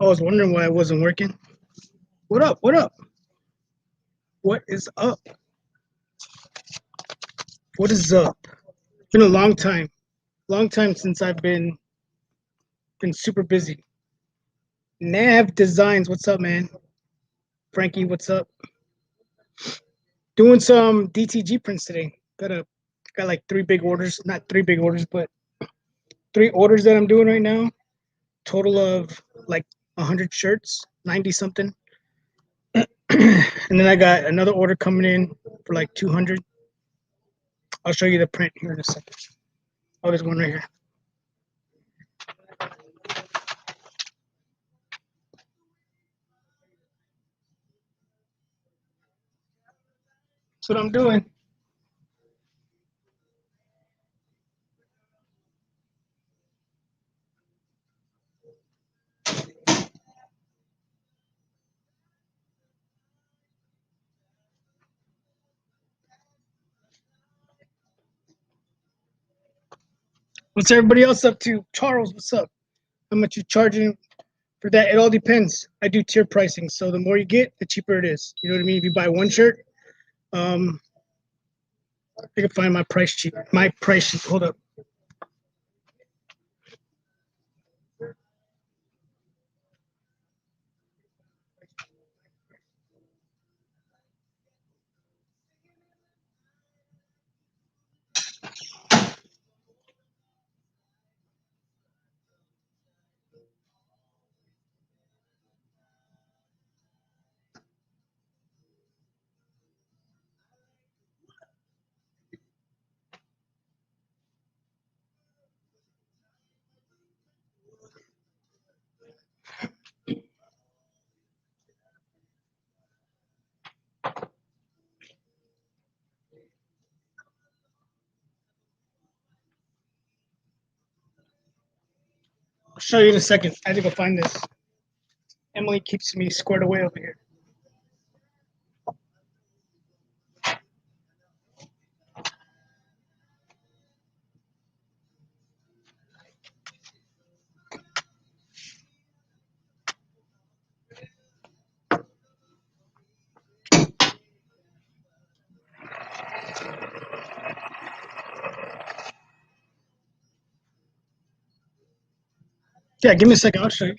I was wondering why it wasn't working. What up? What up? What is up? What is up? It's been a long time since I've been super busy. Nav Designs, what's up, man? Frankie, what's up? Doing some DTG prints today. Got like 3 big orders, not 3 big orders, but 3 orders that I'm doing right now. Total of like 100 shirts, 90 something. And then I got another order coming in for like 200. I'll show you the print here in a second. Oh, there's one right here. That's what I'm doing. What's everybody else up to? Charles, what's up? How much you charging for that? It all depends. I do tier pricing, so the more you get, the cheaper it is. You know what I mean? If you buy one shirt, I can find my price sheet. Hold up. I'll show you in a second. I had to go find this. Emily keeps me squared away over here. Yeah, give me a second. I'll show you.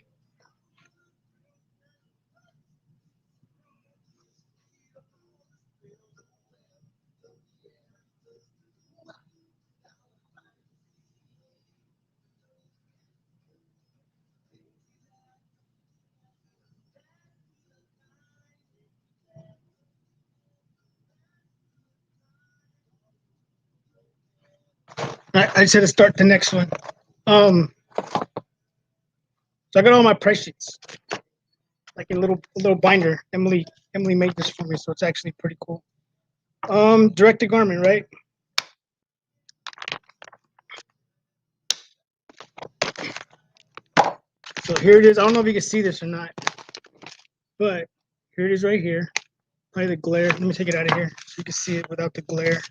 I just had to start the next one. So I got all my price sheets, like in a little binder. Emily made this for me, so it's actually pretty cool. Direct to garment, right? So here it is. I don't know if you can see this or not, but here it is right here. Probably the glare. Let me take it out of here so you can see it without the glare.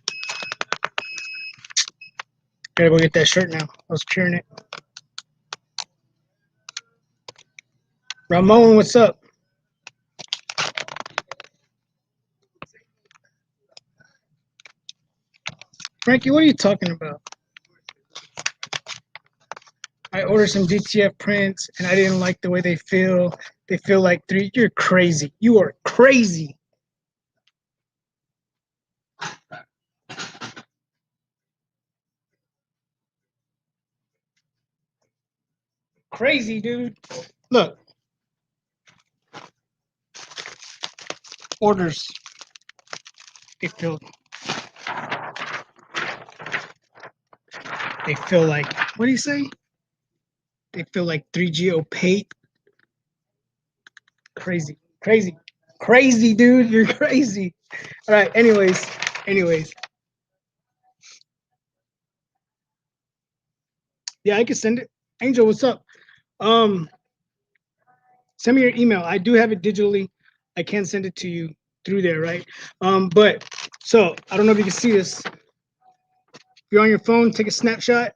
Gotta go get that shirt now. I was curing it. Ramon, what's up? Frankie, what are you talking about? I ordered some DTF prints and I didn't like the way they feel. They feel like 3. You're crazy. You are crazy. Crazy, dude. Look. Orders. They feel like, what do you say? They feel like 3G opaque. Crazy, dude. You're crazy. All right. Anyways. Yeah, I can send it. Angel, what's up? Send me your email. I do have it digitally. I can send it to you through there, right? But so I don't know if you can see this. If you're on your phone, take a snapshot.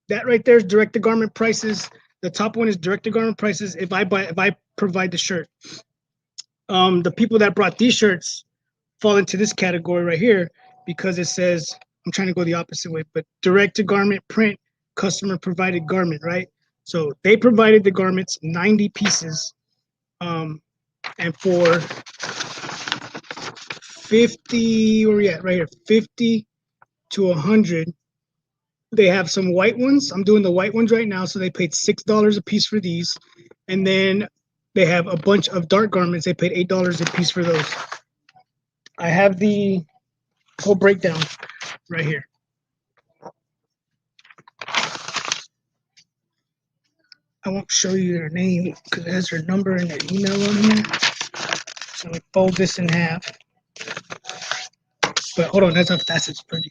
That right there is direct to garment prices. The top one is direct to garment prices. If I provide the shirt, the people that brought these shirts fall into this category right here because it says, I'm trying to go the opposite way, but direct to garment print, customer provided garment, right? So they provided the garments, 90 pieces, and for 50, where we at right here, 50 to 100. They have some white ones. I'm doing the white ones right now. So they paid $6 a piece for these. And then they have a bunch of dark garments. They paid $8 a piece for those. I have the whole breakdown right here. I won't show you their name because it has their number and their email on here. So I fold this in half. But hold on, that's how fast it's pretty.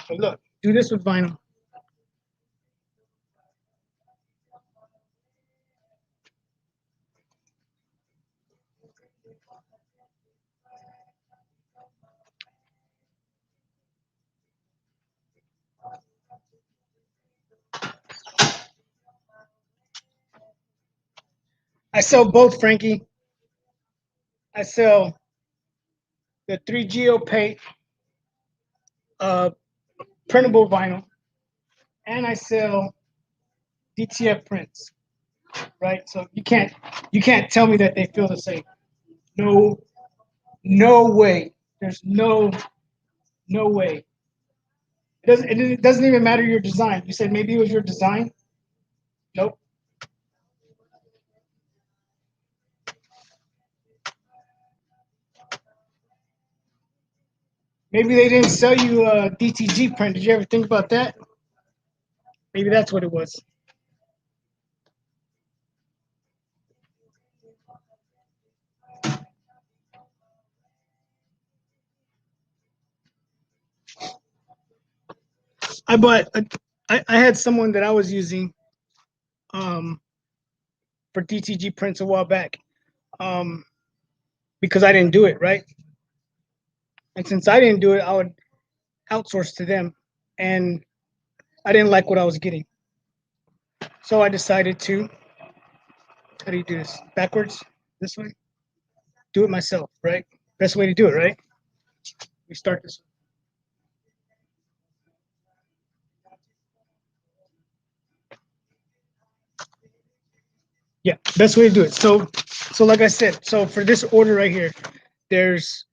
But look, do this with vinyl. I sell both, Frankie. I sell the 3GO paint, printable vinyl, and I sell DTF prints, right? So you can't tell me that they feel the same. No way. There's no way. It doesn't even matter your design. You said maybe it was your design. Nope. Maybe they didn't sell you a DTG print. Did you ever think about that? Maybe that's what it was. I had someone that I was using for DTG prints a while back because I didn't do it, right? And since I didn't do it, I would outsource to them. And I didn't like what I was getting. So I decided to, how do you do this? Backwards? This way? Do it myself, right? Best way to do it, right? We start this way. Yeah, best way to do it. So like I said, so for this order right here, there's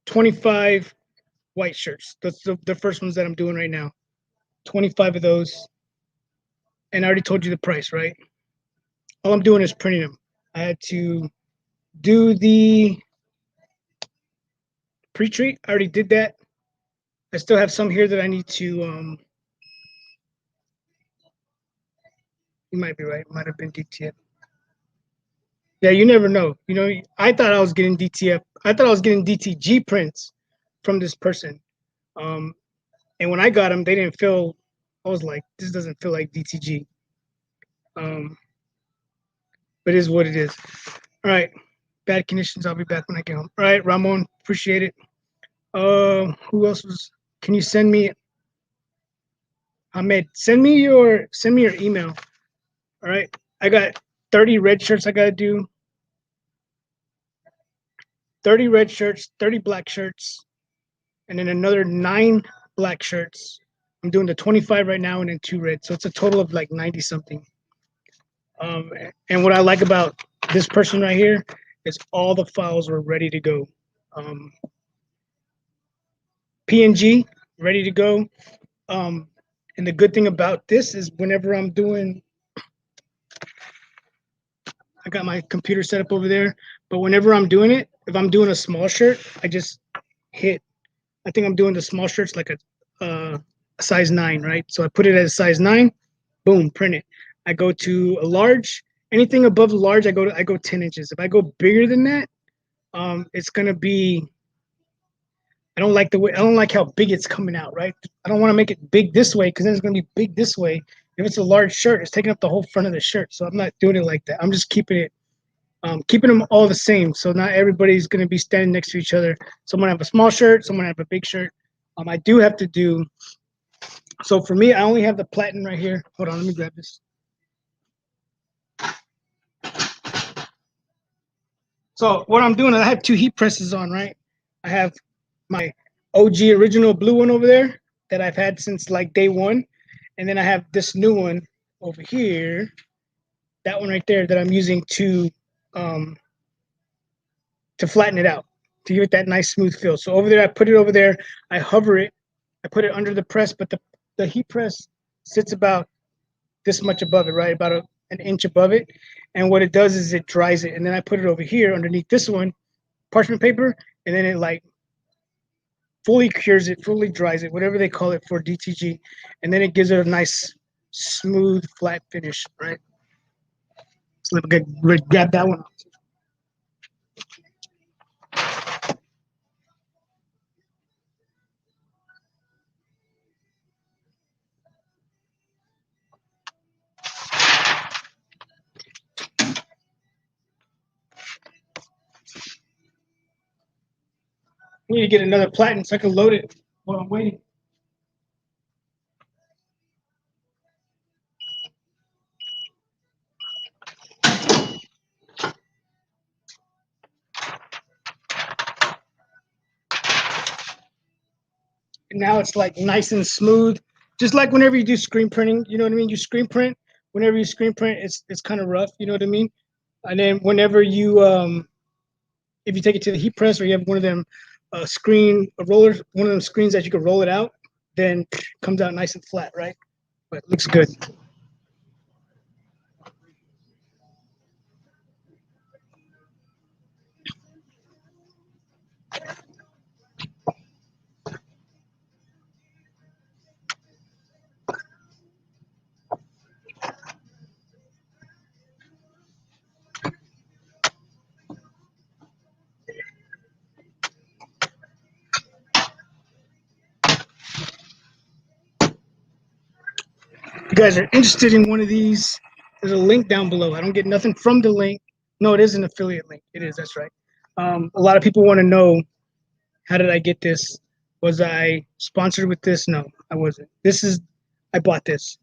25 white shirts. That's the first ones that I'm doing right now. 25 of those. And I already told you the price, right? All I'm doing is printing them. I had to do the pre-treat. I already did that. I still have some here that I need to, you might be right. It might have been DTF. Yeah, you never know. You know, I thought I was getting DTF. I thought I was getting DTG prints from this person. And when I got them, they didn't feel, I was like, this doesn't feel like DTG. But it is what it is. All right. Bad conditions. I'll be back when I get home. All right, Ramon, appreciate it. Who else was, can you send me, Ahmed, send me your email. All right. I got 30 red shirts I gotta do. 30 red shirts, 30 black shirts, and then another 9 black shirts. I'm doing the 25 right now and then 2 red. So it's a total of like 90 something. And what I like about this person right here is all the files were ready to go. PNG, ready to go. And the good thing about this is whenever I'm doing, I got my computer set up over there, but whenever I'm doing it, if I'm doing a small shirt, I just hit, I think I'm doing the small shirts like a size 9, right? So I put it at a size 9, boom, print it. I go to a large, anything above large, I go 10 inches. If I go bigger than that, it's gonna be, I don't like how big it's coming out, right? I don't want to make it big this way because then it's gonna be big this way. If it's a large shirt, it's taking up the whole front of the shirt. So I'm not doing it like that. I'm just keeping them all the same. So not everybody's gonna be standing next to each other. Someone have a small shirt, someone have a big shirt. I do have to do So for me, I only have the platen right here. Hold on, let me grab this. So what I'm doing, I have two heat presses on, right? I have my OG original blue one over there that I've had since like day one. And then I have this new one over here, that one right there that I'm using to flatten it out, to give it that nice smooth feel. So over there, I put it over there, I hover it, I put it under the press, but the heat press sits about this much above it, right? About an inch above it. And what it does is it dries it. And then I put it over here underneath this one, parchment paper, and then it like fully cures it, fully dries it, whatever they call it for DTG. And then it gives it a nice, smooth, flat finish, right? So let me grab that one. I need to get another platen so I can load it while I'm waiting. And now it's like nice and smooth, just like whenever you do screen printing. You know what I mean? You screen print. Whenever you screen print, it's kind of rough. You know what I mean? And then whenever you if you take it to the heat press or you have one of them rollers, one of them screens that you can roll it out, then it comes out nice and flat, right? But it looks good. If you guys are interested in one of these, there's a link down below. I don't get nothing from the link. No, it is an affiliate link. It is. That's right. A lot of people want to know, how did I get this? Was I sponsored with this? No, I wasn't. I bought this.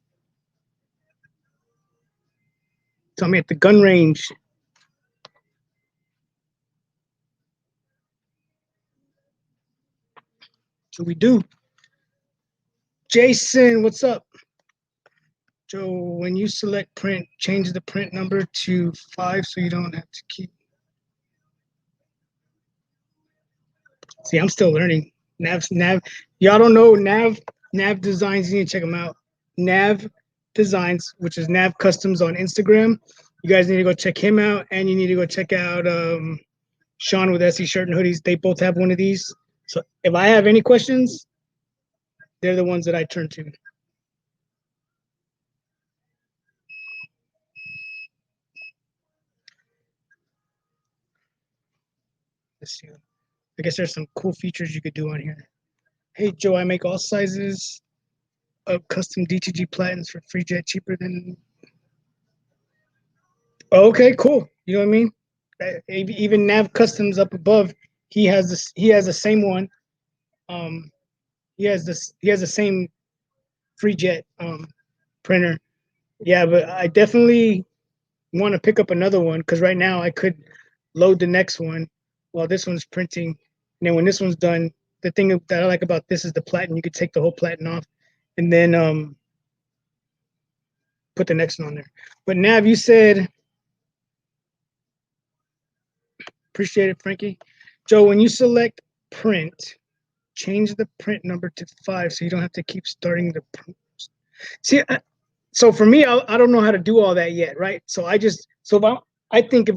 Tell me at the gun range. So we do. Jason, what's up? Joe, when you select print, change the print number to 5 so you don't have to keep. See, I'm still learning. Nav. Y'all don't know Nav Designs. You need to check them out. Nav Designs, which is Nav Customs on Instagram. You guys need to go check him out, and you need to go check out Sean with SE Shirt and Hoodies. They both have one of these. So if I have any questions, they're the ones that I turn to. Let's see. I guess there's some cool features you could do on here. Hey, Joe, I make all sizes of custom DTG platens for free jet cheaper than. Oh, okay, cool. You know what I mean? Even Nav Customs up above, he has this. He has the same one. He has this. He has the same free jet printer. Yeah, but I definitely want to pick up another one because right now I could load the next one while this one's printing, and then when this one's done, the thing that I like about this is the platen. You could take the whole platen off, and then put the next one on there. But Nav, you said, appreciate it, Frankie. Joe, when you select print, change the print number to 5 so you don't have to keep starting the print. See, so for me, I don't know how to do all that yet, right? So I think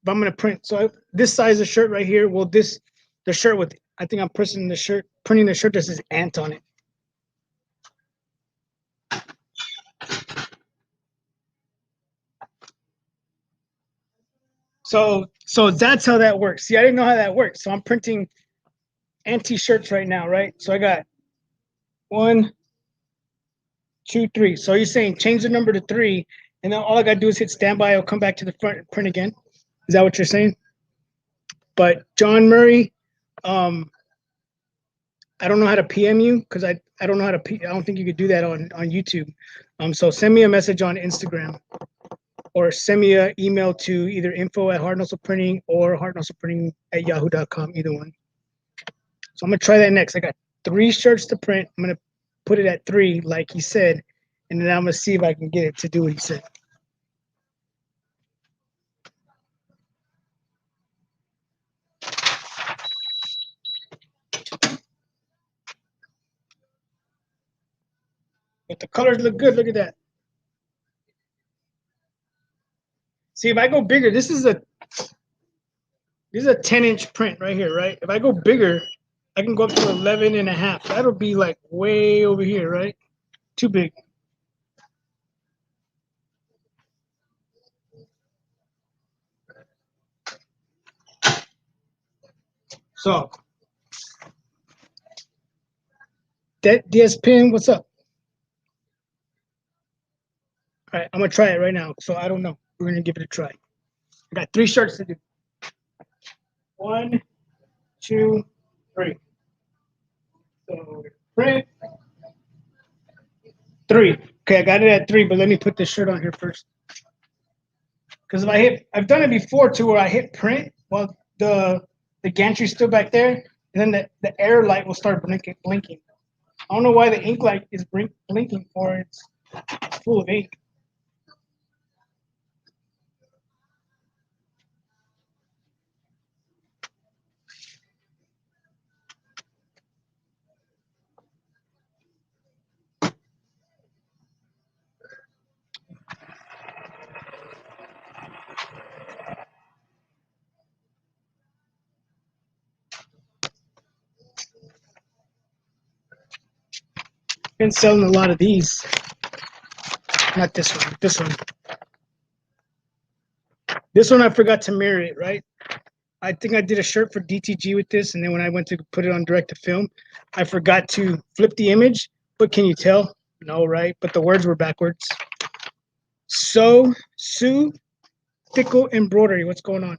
if I'm gonna print, so this size of shirt right here, well, the shirt with, I think I'm printing the shirt that says Ant on it. So that's how that works. See, I didn't know how that works. So I'm printing anti shirts right now, right? So I got 1, 2, 3. So you're saying change the number to 3, and then all I gotta do is hit standby. I'll come back to the front and print again. Is that what you're saying? But John Murray, I don't know how to PM you because I don't know how to I don't think you could do that on YouTube. So send me a message on Instagram or send me an email to either info@hardnozzleprinting or hardnozzleprinting@yahoo.com, either one. So I'm gonna try that next. I got 3 shirts to print. I'm gonna put it at 3, like he said, and then I'm gonna see if I can get it to do what he said. But the colors look good. Look at that. See, if I go bigger, this is a 10-inch print right here, right? If I go bigger, I can go up to 11 and a half. That'll be like way over here, right? Too big. So that DS Pin, what's up? All right, I'm gonna try it right now. So I don't know. We're gonna give it a try. I got 3 shirts to do. 1, 2, 3. So print 3. Okay, I got it at 3, but let me put this shirt on here first. Because if I've done it before too, where I hit print while the gantry's still back there, and then the air light will start blinking. I don't know why the ink light is blinking for. It's full of ink. Been selling a lot of these. Not this one. This one. This one I forgot to mirror it, right? I think I did a shirt for DTG with this, and then when I went to put it on direct to film, I forgot to flip the image. But can you tell? No, right? But the words were backwards. So, Sue, Thickle Embroidery. What's going on?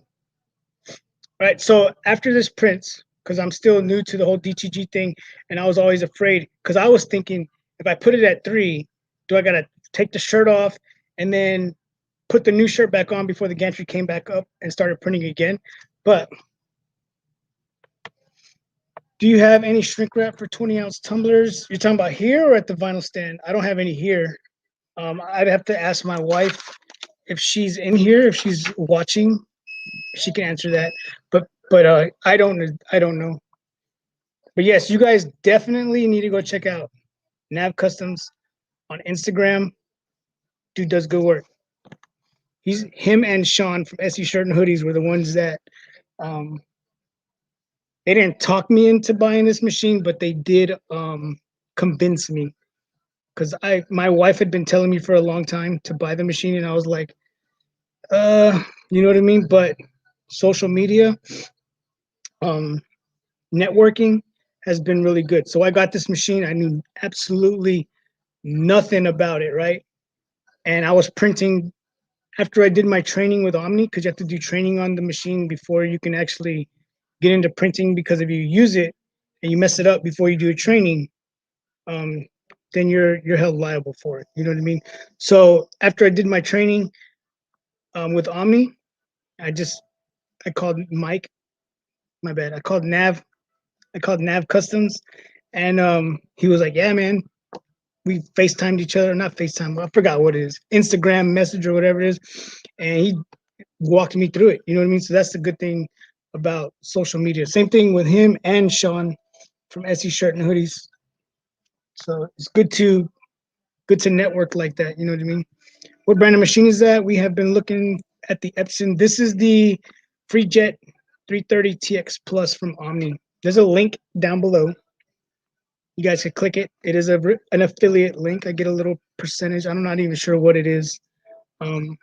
All right. So after this prints, because I'm still new to the whole DTG thing, and I was always afraid, because I was thinking if I put it at 3, do I gotta take the shirt off and then put the new shirt back on before the gantry came back up and started printing again? But do you have any shrink wrap for 20-ounce tumblers? You're talking about here or at the vinyl stand? I don't have any here. I'd have to ask my wife if she's in here, if she's watching. She can answer that. But I don't know. But yes, you guys definitely need to go check out Nav Customs on Instagram. Dude does good work. Him and Sean from SE Shirt and Hoodies were the ones that they didn't talk me into buying this machine, but they did convince me, because my wife had been telling me for a long time to buy the machine, and I was like, you know what I mean? But social media, networking has been really good. So I got this machine. I knew absolutely nothing about it, right? And I was printing after I did my training with Omni, because you have to do training on the machine before you can actually get into printing, because if you use it and you mess it up before you do a training, then you're held liable for it. You know what I mean? So after I did my training with Omni, I called Mike. My bad. I called Nav Customs, and he was like, "Yeah, man." We FaceTimed each other, not FaceTime. I forgot what it is, Instagram message or whatever it is, and he walked me through it. You know what I mean? So that's the good thing about social media. Same thing with him and Sean from SE Shirt and Hoodies. So it's good to network like that. You know what I mean? What brand of machine is that? We have been looking at the Epson. This is the FreeJet 330 TX Plus from Omni. There's a link down below. You guys can click it. It is an affiliate link. I get a little percentage. I'm not even sure what it is. Not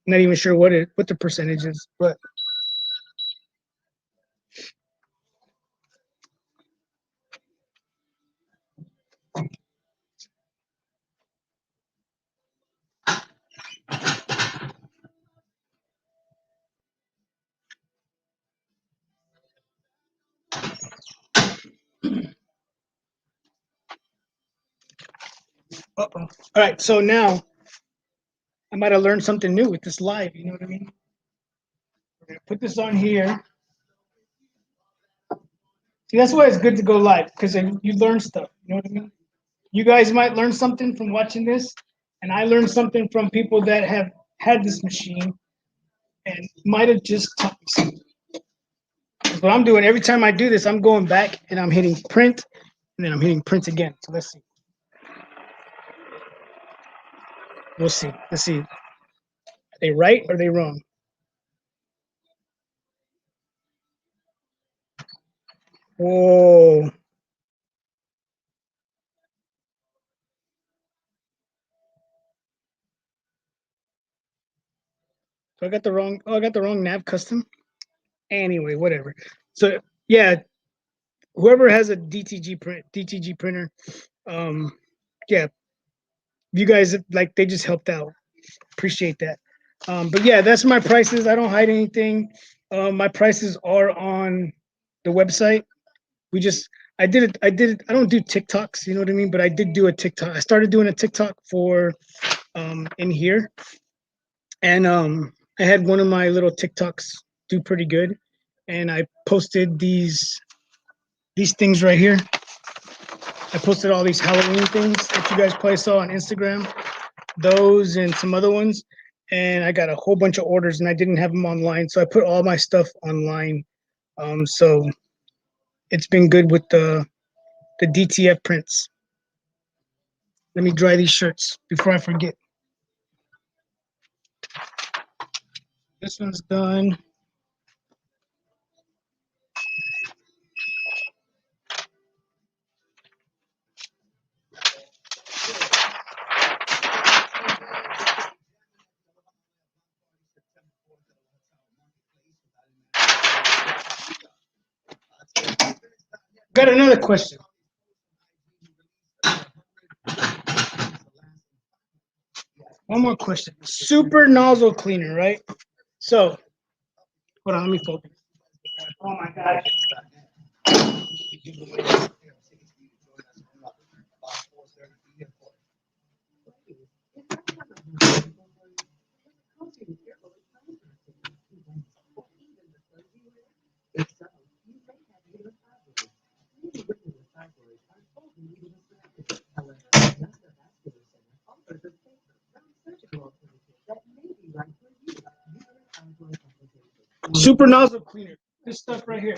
even sure what the percentage is, but Uh-oh. All right, so now I might have learned something new with this live. You know what I mean? We're gonna put this on here. See, that's why it's good to go live because you learn stuff. You know what I mean? You guys might learn something from watching this, and I learned something from people that have had this machine and might have just taught me something. What I'm doing every time I do this, I'm going back and I'm hitting print, and then I'm hitting print again. So let's see. We'll see. Let's see. Are they right or are they wrong? Whoa. So I got the wrong. Oh, I got the wrong nav custom. Anyway, whatever. So yeah, whoever has a DTG printer, yeah, you guys like they just helped out. Appreciate that. But yeah, that's my prices. I don't hide anything. My prices are on the website. We just I did it. I don't do TikToks. You know what I mean? But I did do a TikTok. I started doing a TikTok for in here, and I had one of my little TikToks do pretty good, and I posted these things right here. I posted all these Halloween things that you guys probably saw on Instagram, those and some other ones. And I got a whole bunch of orders and I didn't have them online. So I put all my stuff online. So it's been good with the DTF prints. Let me dry these shirts before I forget. This one's done. Got another question. One more question. Super nozzle cleaner, right? So, hold on, let me focus. Oh my God. Super nozzle cleaner. This stuff right here.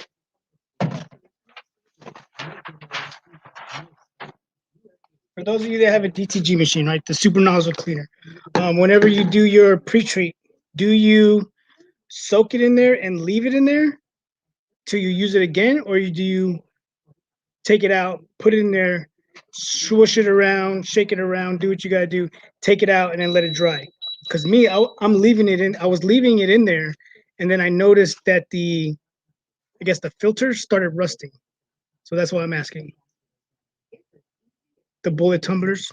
For those of you that have a DTG machine, right, the super nozzle cleaner. Whenever you do your pre-treat, do you soak it in there and leave it in there till you use it again, or do you take it out, put it in there, swoosh it around, shake it around, do what you gotta do, take it out, and then let it dry? Because me, I'm leaving it in. I was leaving it in there, and then I noticed that I guess the filter started rusting. So that's why I'm asking. The bullet tumblers.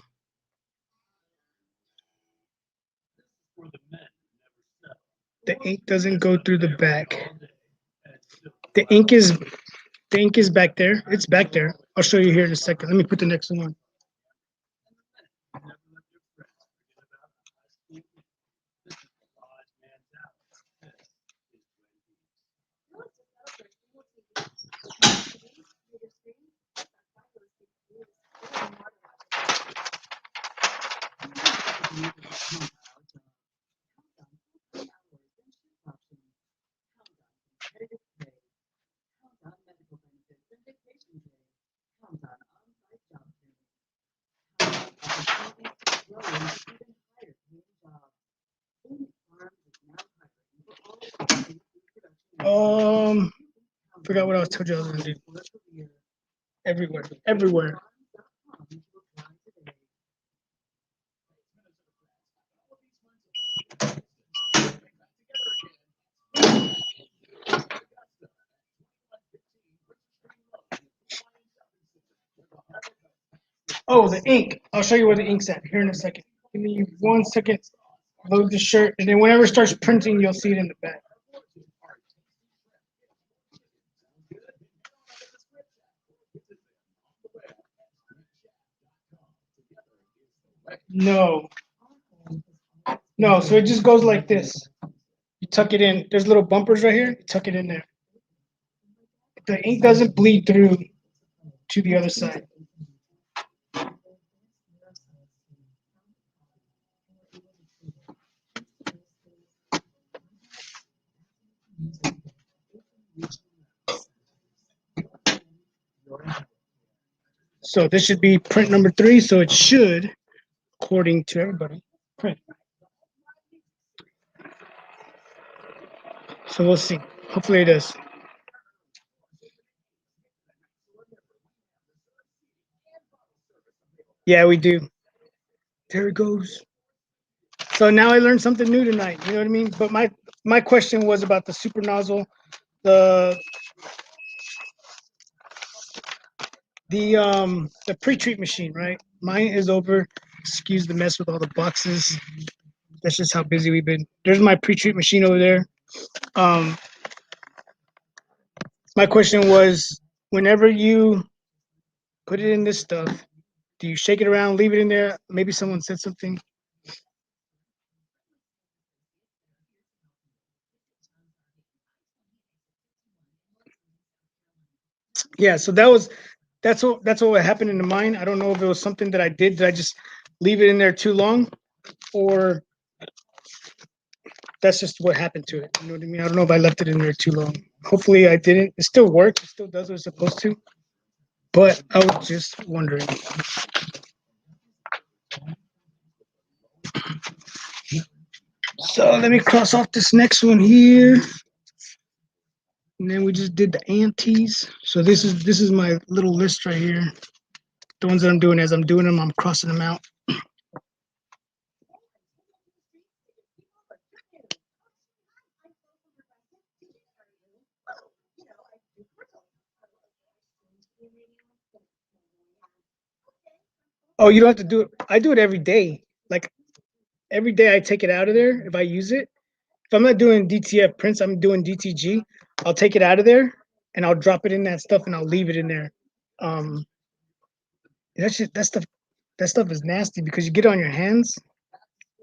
The ink doesn't go through the back. The ink is back there. It's back there. I'll show you here in a second. Let me put the next one on. Forgot what I was told you I was gonna do. Everywhere, everywhere. Oh, the ink. I'll show you where the ink's at here in a second. Give me 1 second. Load the shirt, and then whenever it starts printing, you'll see it in the back. No. No, so it just goes like this. You tuck it in. There's little bumpers right here. You tuck it in there. The ink doesn't bleed through to the other side. So this should be print number 3. So it should, according to everybody, print. So we'll see. Hopefully it does. Yeah, we do. There it goes. So now I learned something new tonight. You know what I mean? But my question was about the super nozzle, the the pre-treat machine, right? Mine is over. Excuse the mess with all the boxes. That's just how busy we've been. There's my pre-treat machine over there. Um, my question was, whenever you put it in this stuff, do you shake it around, leave it in there? Maybe someone said something. Yeah, so that's what happened in mine. I don't know if it was something that I did. Did I just leave it in there too long, or that's just what happened to it? You know what I mean? I don't know if I left it in there too long. Hopefully, I didn't. It still works. It still does what it's supposed to. But I was just wondering. So let me cross off this next one here. And then we just did the antes. So this is my little list right here. The ones that I'm doing as I'm doing them, I'm crossing them out. Oh, you don't have to do it. I do it every day. Like every day I take it out of there if I use it. If I'm not doing DTF prints, I'm doing DTG. I'll take it out of there and I'll drop it in that stuff and I'll leave it in there. Um, that stuff is nasty because you get it on your hands.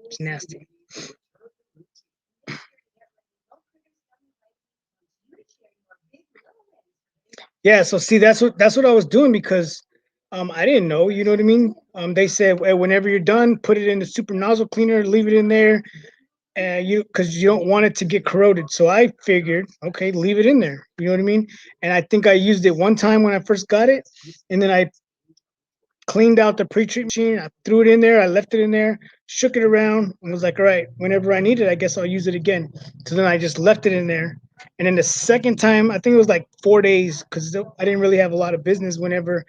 It's nasty. Yeah, so see, that's what I was doing because I didn't know. You know what I mean? They said, "Hey, whenever you're done, put it in the super nozzle cleaner, leave it in there, and because you don't want it to get corroded." So I figured, okay, leave it in there. You know what I mean? And I think I used it one time when I first got it, and then I cleaned out the pre-treat machine. I threw it in there. I left it in there, shook it around, and was like, all right, whenever I need it, I guess I'll use it again. So then I just left it in there. And then the second time, I think it was like 4 days because I didn't really have a lot of business whenever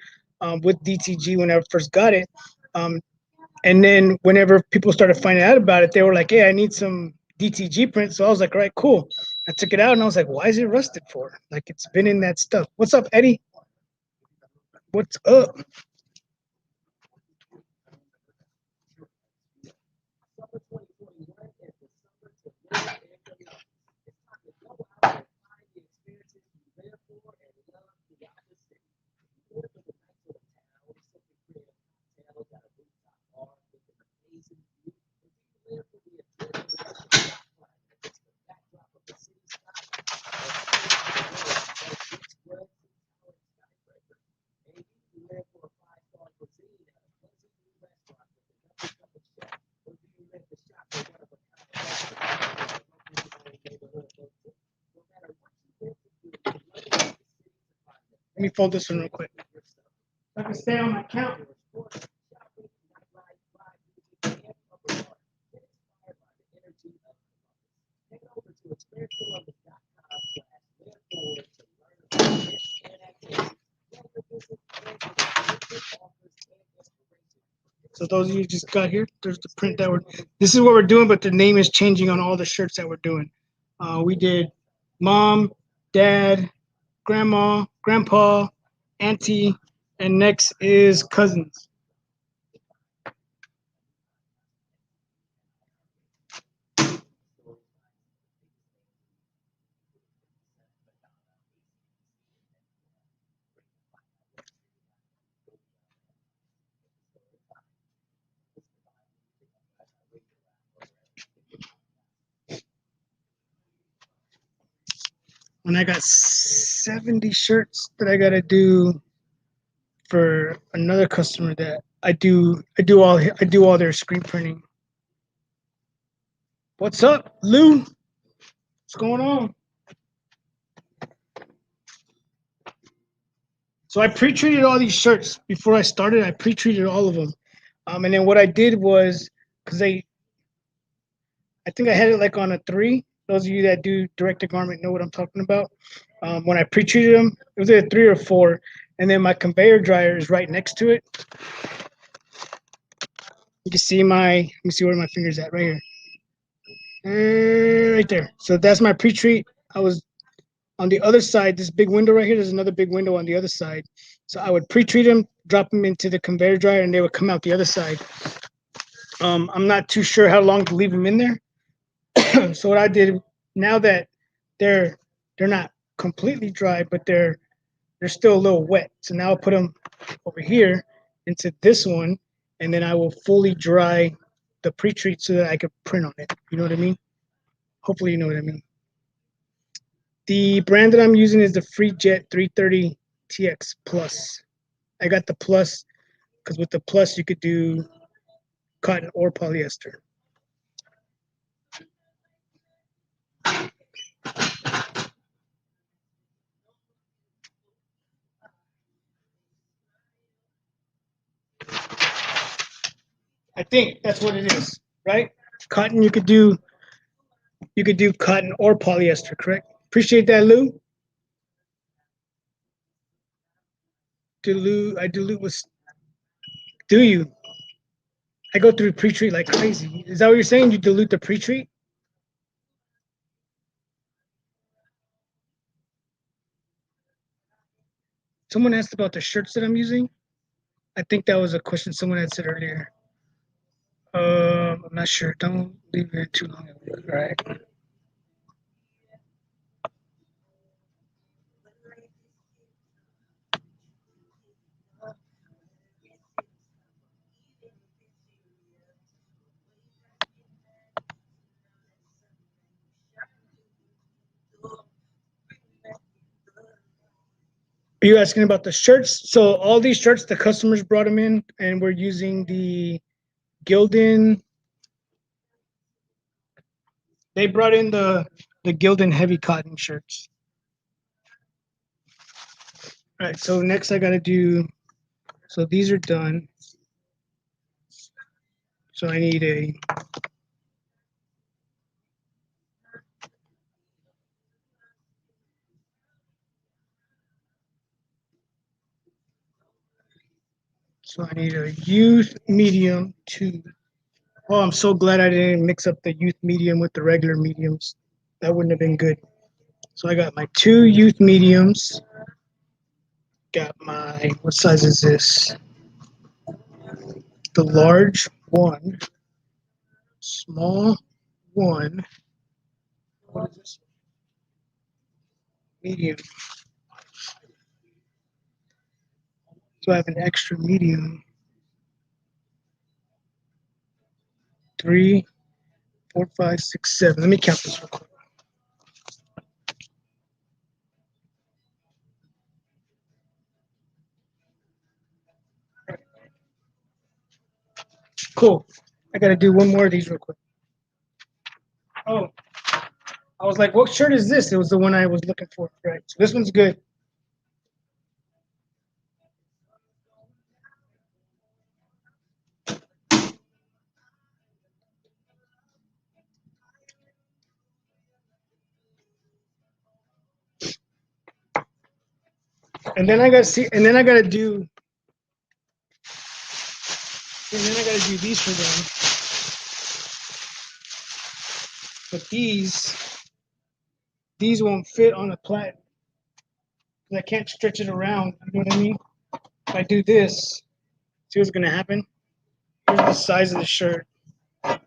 with DTG when I first got it. And then whenever people started finding out about it, they were like, hey, I need some DTG print. So I was like, all right, cool. I took it out and I was like, why is it rusted for? Like it's been in that stuff. What's up, Eddie? What's up? Let me fold this one real quick. I can stay on my count. So those of you just got here, there's the print that we're. This is what we're doing, but the name is changing on all the shirts that we're doing. We did mom, dad, grandma, grandpa, auntie, and next is cousins. And I got 70 shirts that I gotta do for another customer that I do all their screen printing. What's up, Lou? What's going on? So I pre-treated all these shirts before I started. I pre-treated all of them, and then what I did was because I think I had it like on a 3. Those of you that do direct to garment know what I'm talking about. When I pre-treated them, it was either 3 or 4, and then my conveyor dryer is right next to it. You can see let me see where my finger's at, right here. Right there. So that's my pre-treat. I was on the other side, this big window right here, there's another big window on the other side. So I would pre-treat them, drop them into the conveyor dryer, and they would come out the other side. I'm not too sure how long to leave them in there. So what I did, now that they're not completely dry, but they're still a little wet. So now I'll put them over here into this one, and then I will fully dry the pre-treat so that I could print on it. You know what I mean? Hopefully you know what I mean. The brand that I'm using is the FreeJet 330 TX Plus. I got the Plus because with the Plus you could do cotton or polyester. I think that's what it is, right? Cotton you could do cotton or polyester, correct? Appreciate that, Lou. I dilute with. Do you? I go through pre-treat like crazy. Is that what you're saying? You dilute the pre-treat? Someone asked about the shirts that I'm using. I think that was a question someone had said earlier. I'm not sure. Don't leave it too long. All right. Are you asking about the shirts? So all these shirts, the customers brought them in, and we're using the Gildan. They brought in the Gildan heavy cotton shirts. All right. So next I got to do. So these are done. So I need a. So I need a youth medium to. Oh, I'm so glad I didn't mix up the youth medium with the regular mediums. That wouldn't have been good. So I got my 2 youth mediums. Got my, what size is this? The large 1, small 1. What is this? Medium. So I have an extra medium. 3, 4, 5, 6, 7. Let me count this real quick. Cool. I gotta do one more of these real quick. Oh, I was like, what shirt is this? It was the one I was looking for. Right. So this one's good. And then I gotta see, and then I gotta do, and then I gotta do these for them. But these won't fit on a Platen. I can't stretch it around. You know what I mean? If I do this, see what's gonna happen? Here's the size of the shirt. It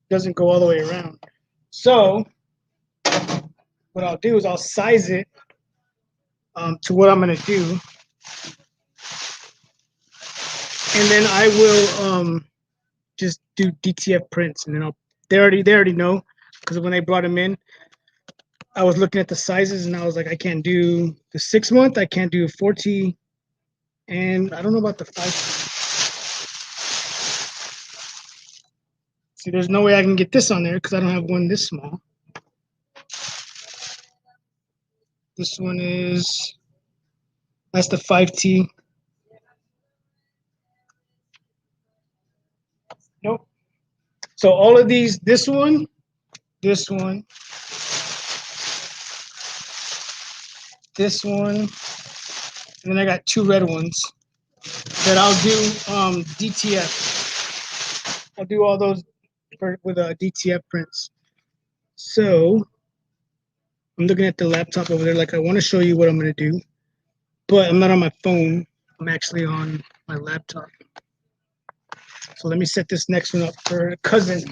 doesn't go all the way around. So what I'll do is I'll size it to what I'm gonna do, and then I will just do DTF prints, and then they already know because when they brought them in, I was looking at the sizes and I was like, I can't do the 6 month, I can't do 40, and I don't know about the 5. See, there's no way I can get this on there because I don't have one this small. This one is, that's the 5T. Nope. So all of these, this one, this one, this one, and then I got 2 red ones that I'll do DTF. I'll do all those with DTF prints. So I'm looking at the laptop over there. Like, I want to show you what I'm going to do, but I'm not on my phone. I'm actually on my laptop. So let me set this next one up for a cousin.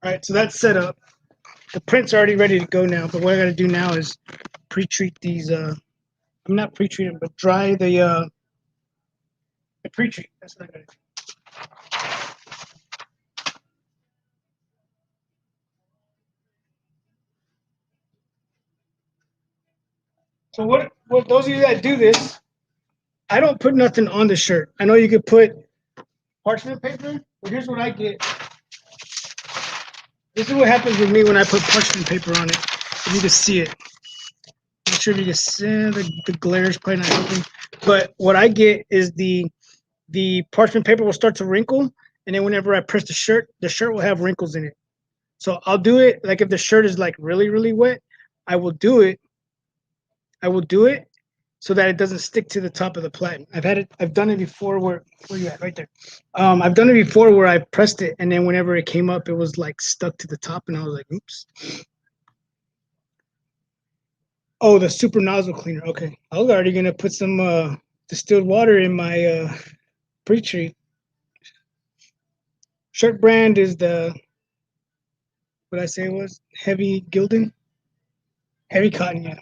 All right, so that's set up. The print's already ready to go now, but what I got to do now is pre-treat these. I'm not pre-treat them, but dry the pre-treat. That's what I got to do. So what those of you that do this, I don't put nothing on the shirt. I know you could put parchment paper, but here's what I get. This is what happens with me when I put parchment paper on it. If you can see it. I'm not sure if you can see the glare is probably not helping. But what I get is the parchment paper will start to wrinkle, and then whenever I press the shirt will have wrinkles in it. So I'll do it like if the shirt is like really, really wet, I will do it so that it doesn't stick to the top of the platen. I've done it before where you at? Right there. I've done it before where I pressed it and then whenever it came up, it was like stuck to the top and I was like, oops. Oh, the super nozzle cleaner. Okay. I was already gonna put some distilled water in my pre-treat. Shirt brand is what I say it was? Heavy Gildan? Heavy cotton, yeah.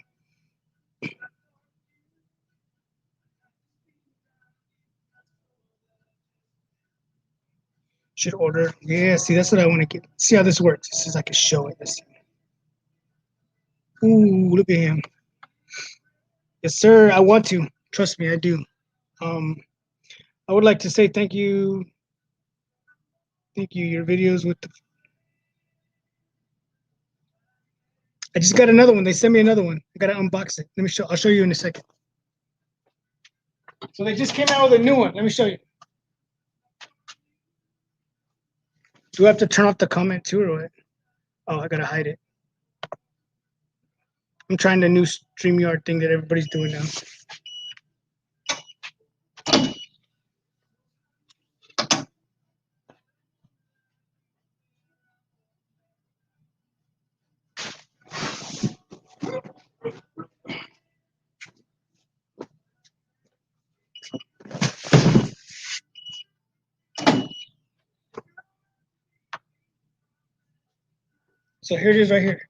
Should order. Yeah, see, that's what I want to get. See how this works. This is I can show it. This. Ooh, look at him. Yes, sir. I want to. Trust me, I do. Um, I would like to say thank you. Thank you. Your videos with the. I just got another one. They sent me another one. I gotta unbox it. Let me show. I'll show you in a second. So they just came out with a new one. Let me show you. Do I have to turn off the comment too, or what? Oh, I gotta hide it. I'm trying the new StreamYard thing that everybody's doing now. So here it is right here.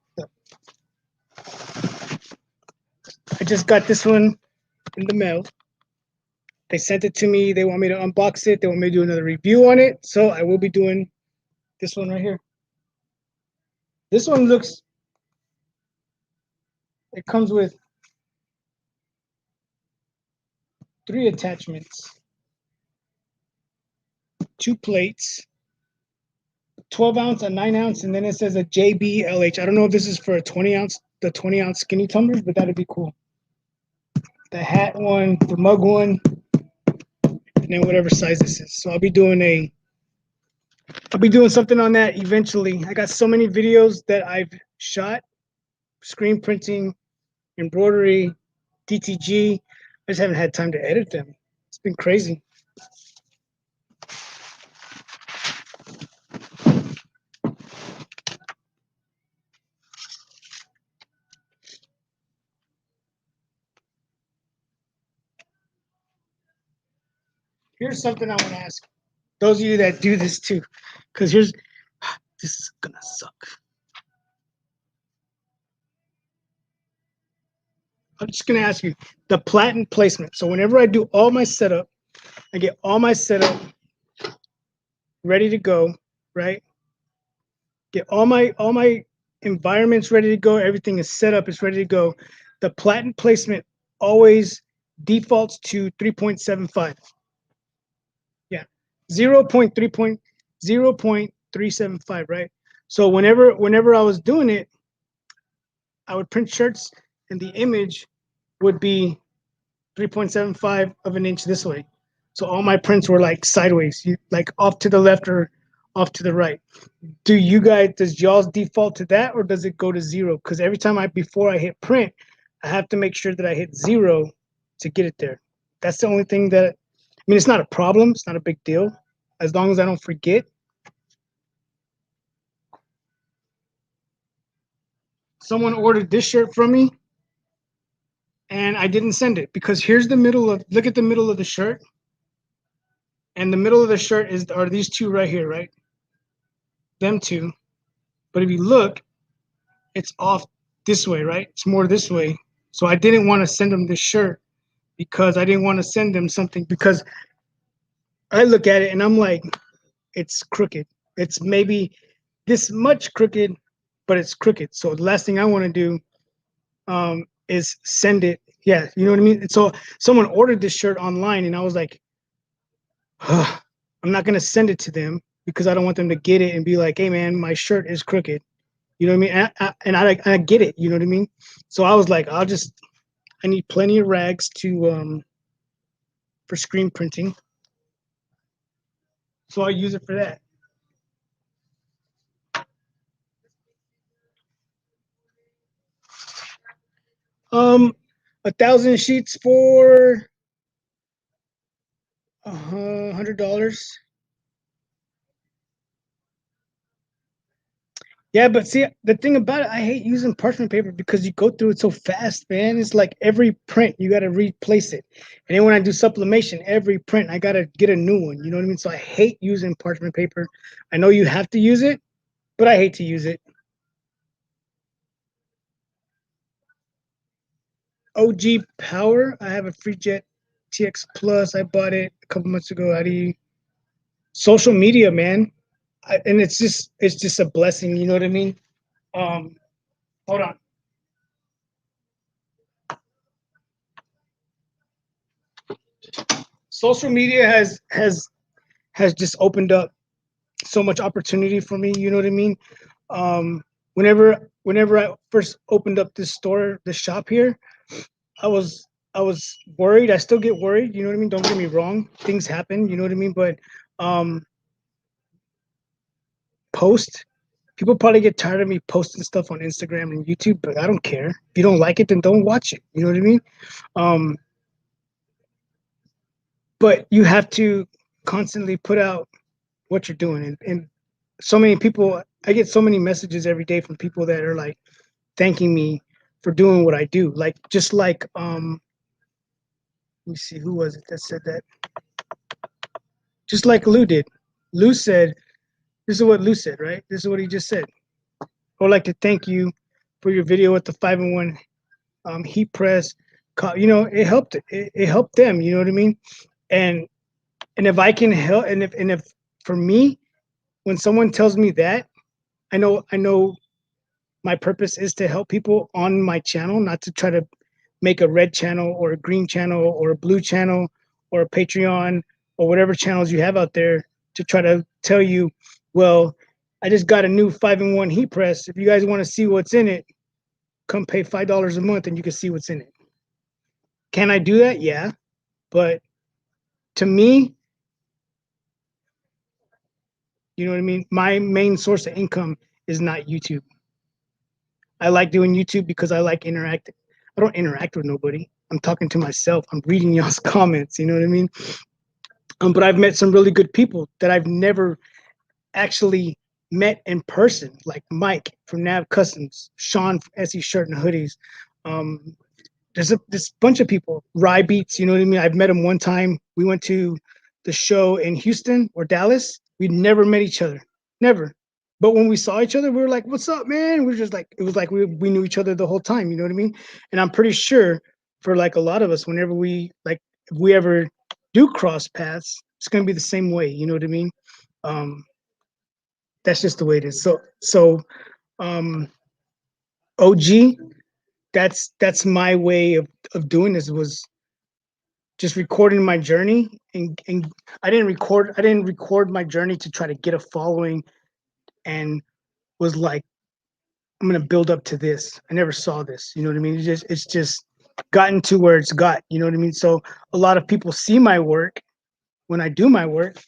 I just got this one in the mail. They sent it to me. They want me to unbox it. They want me to do another review on it. So I will be doing this one right here. This one looks, it comes with 3 attachments, 2 plates, 12 ounce, a 9 ounce, and then it says a JBLH. I don't know if this is for a 20 ounce, the 20 ounce skinny tumblers, but that'd be cool. The hat one, the mug one, and then whatever size this is. So I'll be doing something on that eventually. I got so many videos that I've shot, screen printing, embroidery, DTG. I just haven't had time to edit them. It's been crazy. Here's something I want to ask those of you that do this too, because this is gonna suck. I'm just gonna ask you the platen placement. So whenever I do all my setup, I get all my setup ready to go, right? Get all my environments ready to go. Everything is set up, it's ready to go. The platen placement always defaults to 3.75. Yeah, 0.375, right? So whenever I was doing it, I would print shirts and the image would be 3.75 of an inch this way. So all my prints were like sideways, like off to the left or off to the right. Does y'all's default to that, or does it go to 0? Because every time before I hit print, I have to make sure that I hit 0 to get it there. That's the only thing that, I mean, it's not a problem. It's not a big deal. As long as I don't forget. Someone ordered this shirt from me and I didn't send it because here's the middle of, look at the middle of the shirt. And the middle of the shirt are these two right here, right? Them two. But if you look, it's off this way, right? It's more this way. So I didn't want to send them this shirt because I didn't want to send them something, because I look at it and I'm like, it's crooked. It's maybe this much crooked, but it's crooked. So the last thing I want to do is send it. Yeah, you know what I mean? So someone ordered this shirt online and I was like, I'm not going to send it to them because I don't want them to get it and be like, hey man, my shirt is crooked. You know what I mean? And I get it. You know what I mean? So I was like, I need plenty of rags for screen printing. So I use it for that. Um, 1,000 sheets for $100. Yeah, but see, the thing about it, I hate using parchment paper because you go through it so fast, man. It's like every print, you got to replace it. And then when I do sublimation, every print, I got to get a new one. You know what I mean? So I hate using parchment paper. I know you have to use it, but I hate to use it. OG Power, I have a FreeJet TX Plus. I bought it a couple months ago. How do you? Social media, man. And it's just a blessing. You know what I mean? Um, hold on. Social media has just opened up so much opportunity for me. You know what I mean? Um, whenever I first opened up this shop here, I was worried. I still get worried. You know what I mean? Don't get me wrong. Things happen. You know what I mean? But um, post. People probably get tired of me posting stuff on Instagram and YouTube, but I don't care. If you don't like it, then don't watch it. You know what I mean? Um, but you have to constantly put out what you're doing, and so many people. I get so many messages every day from people that are like thanking me for doing what I do. Like just like let me see, who was it that said that? Just like Lou did. Lou said, "This is what Lou said, right? This is what he just said. I would like to thank you for your video with the 5-in-1 heat press. You know, it helped them. You know what I mean? And if I can help, and if for me, when someone tells me that, I know my purpose is to help people on my channel, not to try to make a red channel or a green channel or a blue channel or a Patreon or whatever channels you have out there to try to tell you, well, I just got a new 5-in-1 heat press. If you guys want to see what's in it, come pay $5 a month and you can see what's in it. Can I do that? Yeah. But to me, you know what I mean? My main source of income is not YouTube. I like doing YouTube because I like interacting. I don't interact with nobody. I'm talking to myself. I'm reading y'all's comments. You know what I mean? But I've met some really good people that I've never actually met in person, like Mike from Nav Customs, Sean from SE Shirt and Hoodies. Um, there's this bunch of people. Rye Beats, you know what I mean? I've met him one time. We went to the show in Houston or Dallas. We never met each other, never. But when we saw each other, we were like, "What's up, man?" We were just like, it was like we knew each other the whole time. You know what I mean? And I'm pretty sure for like a lot of us, whenever we like, if we ever do cross paths, it's gonna be the same way. You know what I mean? Um, that's just the way it is. So OG, that's my way of doing this, was just recording my journey, and I didn't record my journey to try to get a following, and was like, I'm gonna build up to this. I never saw this, you know what I mean? It's just gotten to where it's got, you know what I mean? So a lot of people see my work when I do my work,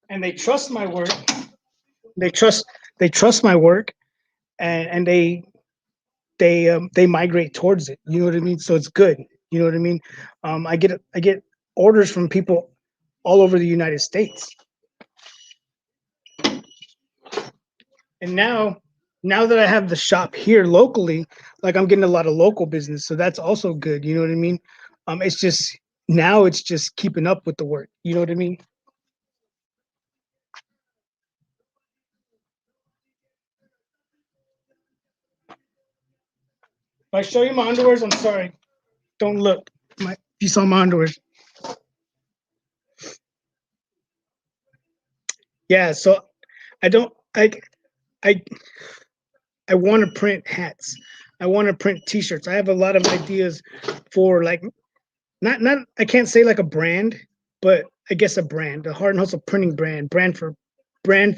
and they trust my work. They trust they trust my work, and they migrate towards it. You know what I mean? So it's good. You know what I mean? I get orders from people all over the United States, and now that I have the shop here locally, like I'm getting a lot of local business, so that's also good. You know what I mean? It's just now it's just keeping up with the work. You know what I mean? If I show you my underwears, I'm sorry. Don't look. If you saw my underwears, yeah. So I don't. I I want to print hats. I want to print T-shirts. I have a lot of ideas for like not I can't say like a brand, but I guess a brand, a Heart and Hustle printing brand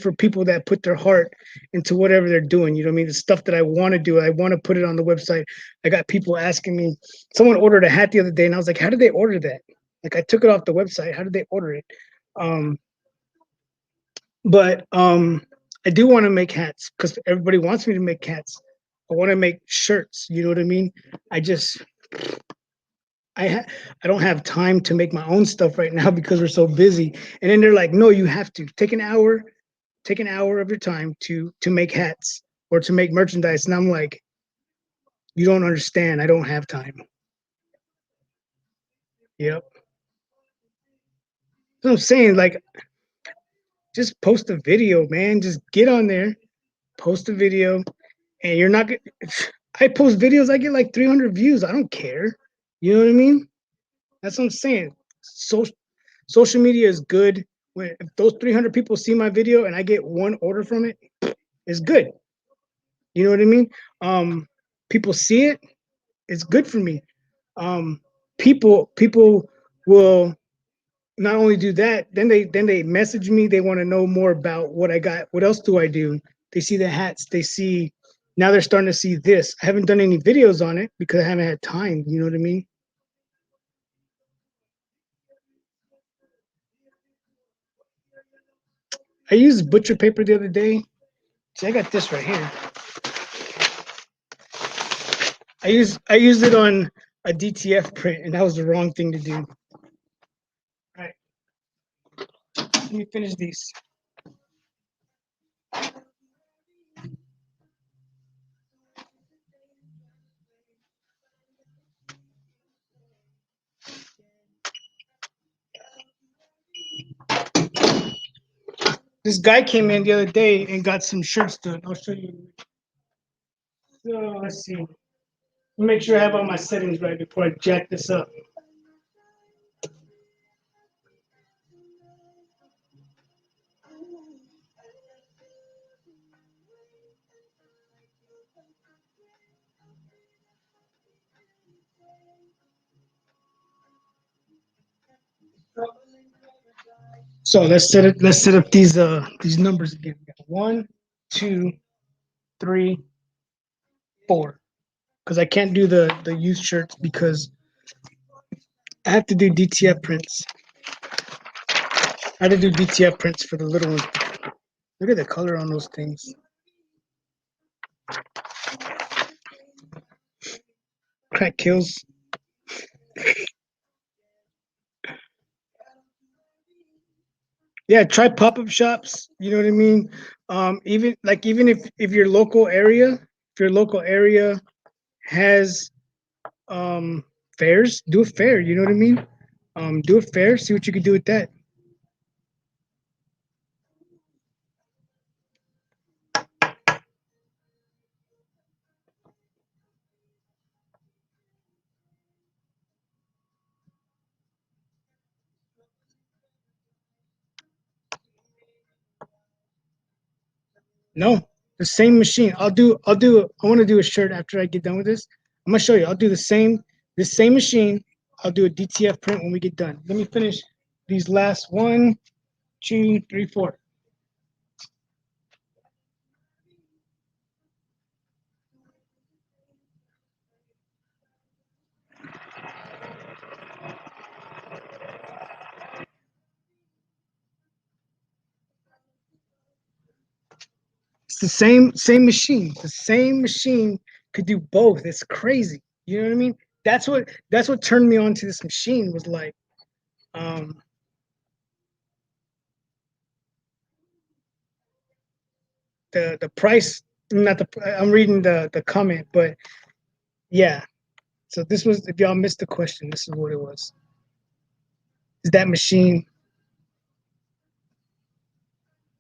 for people that put their heart into whatever they're doing. You know what I mean? The stuff that I want to do, I want to put it on the website. I got people asking me. Someone ordered a hat the other day, and I was like, "How did they order that?" Like I took it off the website. How did they order it? Um, but I do want to make hats because everybody wants me to make hats. I want to make shirts. You know what I mean? I just I don't have time to make my own stuff right now because we're so busy. And then they're like, no, you have to take an hour of your time to make hats or to make merchandise. And I'm like, you don't understand. I don't have time. Yep. So I'm saying, like, just post a video, man. Just get on there, post a video, and you're not. I post videos, I get like 300 views. I don't care. You know what I mean? That's what I'm saying. So social media is good. When if those 300 people see my video and I get one order from it, it's good. You know what I mean? People see it, it's good for me. Um, people will not only do that, then they message me. They want to know more about what I got. What else do I do? They see the hats. They see now they're starting to see this. I haven't done any videos on it because I haven't had time. You know what I mean? I used butcher paper the other day. See, I got this right here. I used it on a DTF print, and that was the wrong thing to do. All right, let me finish these. This guy came in the other day and got some shirts done. I'll show you. So let's see. Let me make sure I have all my settings right before I jack this up. So let's set up these numbers again. We got 1, 2, 3, 4. Because I can't do the used shirts because I have to do DTF prints. I had to do DTF prints for the little ones. Look at the color on those things. Crack kills. Yeah, try pop-up shops. You know what I mean? Even if your local area, has fairs, do a fair. You know what I mean? Do a fair. See what you can do with that. No, the same machine. I want to do a shirt after I get done with this. I'm gonna show you. I'll do this same machine. I'll do a DTF print when we get done. Let me finish these last 1, 2, 3, 4. It's the same machine. The same machine could do both. It's crazy. You know what I mean? That's what turned me on to this machine was like, um, the price. Not the. I'm reading the comment, but yeah. So this was, if y'all missed the question, this is what it was. Is that machine?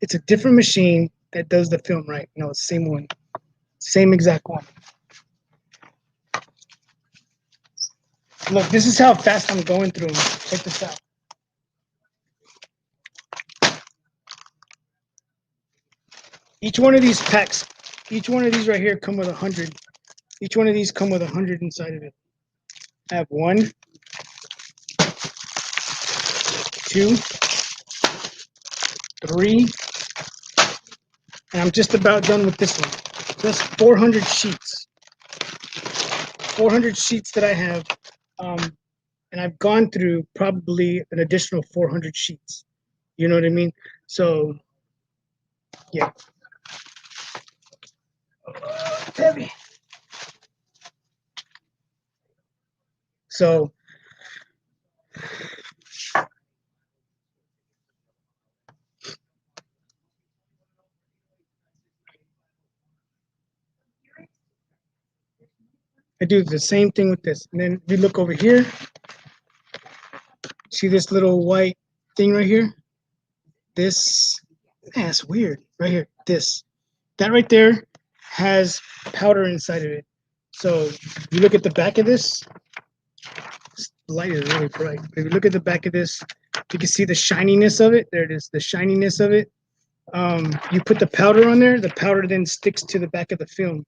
It's a different machine that does the film right. No, it's the same one, same exact one. Look, this is how fast I'm going through them. Check this out. Each one of these packs, each one of these right here come with 100. Each one of these come with 100 inside of it. I have 1, 2, 3, and I'm just about done with this one. So that's 400 sheets. 400 sheets that I have, and I've gone through probably an additional 400 sheets. You know what I mean? So, yeah. It's heavy. So, I do the same thing with this. And then if you look over here, see this little white thing right here? This, that's weird. Right here, that right there has powder inside of it. So you look at the back of this light is really bright. If you look at the back of this, you can see the shininess of it. There it is, the shininess of it. You put the powder on there, the powder then sticks to the back of the film.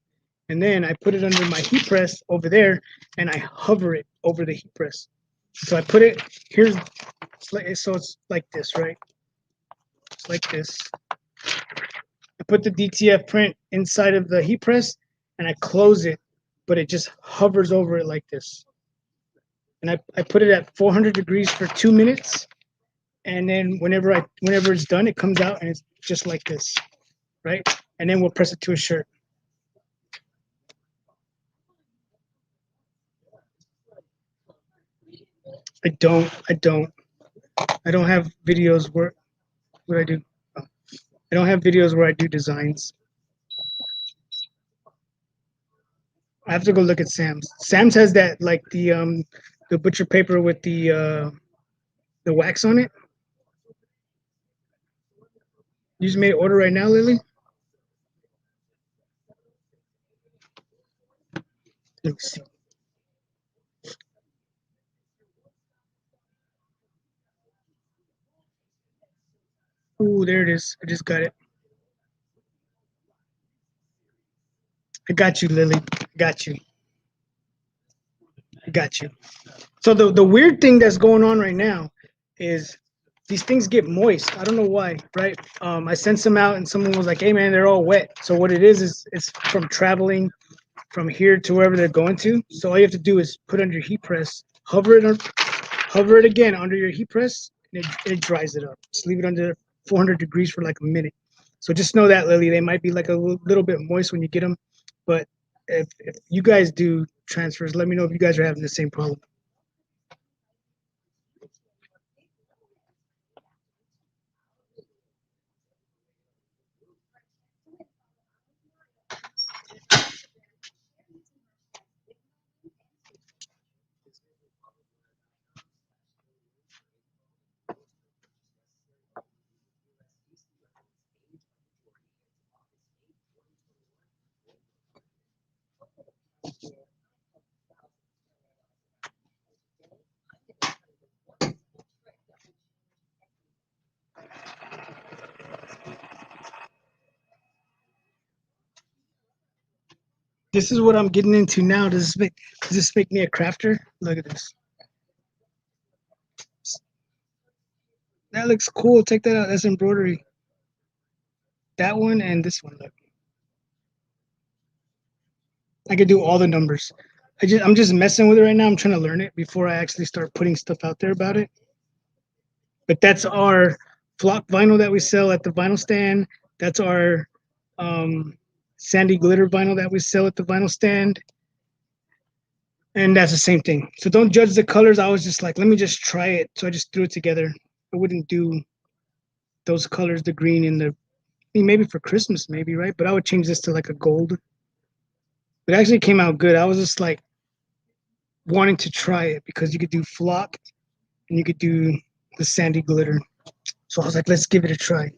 And then I put it under my heat press over there and I hover it over the heat press. So I put it, so it's like this, right? It's like this. I put the DTF print inside of the heat press and I close it, but it just hovers over it like this. And I put it at 400 degrees for 2 minutes. And then whenever it's done, it comes out and it's just like this, right? And then we'll press it to a shirt. I don't have videos where what I do. I don't have videos where I do designs. I have to go look at Sam's. Sam's has that, like the butcher paper with the wax on it. You just made an order right now, Lily? Let me see. Ooh, there it is. I just got it. I got you, Lily. I got you. I got you. So the weird thing that's going on right now is these things get moist. I don't know why, right? I sent some out and someone was like, hey man, they're all wet. So what it is it's from traveling from here to wherever they're going to. So all you have to do is put under your heat press, hover it again under your heat press, and it dries it up. Just leave it under 400 degrees for like a minute. So just know that, Lily, they might be like a little bit moist when you get them. But if you guys do transfers, let me know if you guys are having the same problem. This is what I'm getting into now. Does this make me a crafter? Look at this. That looks cool. Check that out. That's embroidery. That one and this one. Look. I could do all the numbers. I'm just messing with it right now. I'm trying to learn it before I actually start putting stuff out there about it. But that's our flock vinyl that we sell at the vinyl stand. That's our sandy glitter vinyl that we sell at the vinyl stand. And that's the same thing. So don't judge the colors. I was just like, let me just try it. So I just threw it together. I wouldn't do those colors, the green and the, I mean, maybe for Christmas, maybe, right? But I would change this to like a gold. It actually came out good. I was just like wanting to try it because you could do flock and you could do the sandy glitter. So I was like, let's give it a try.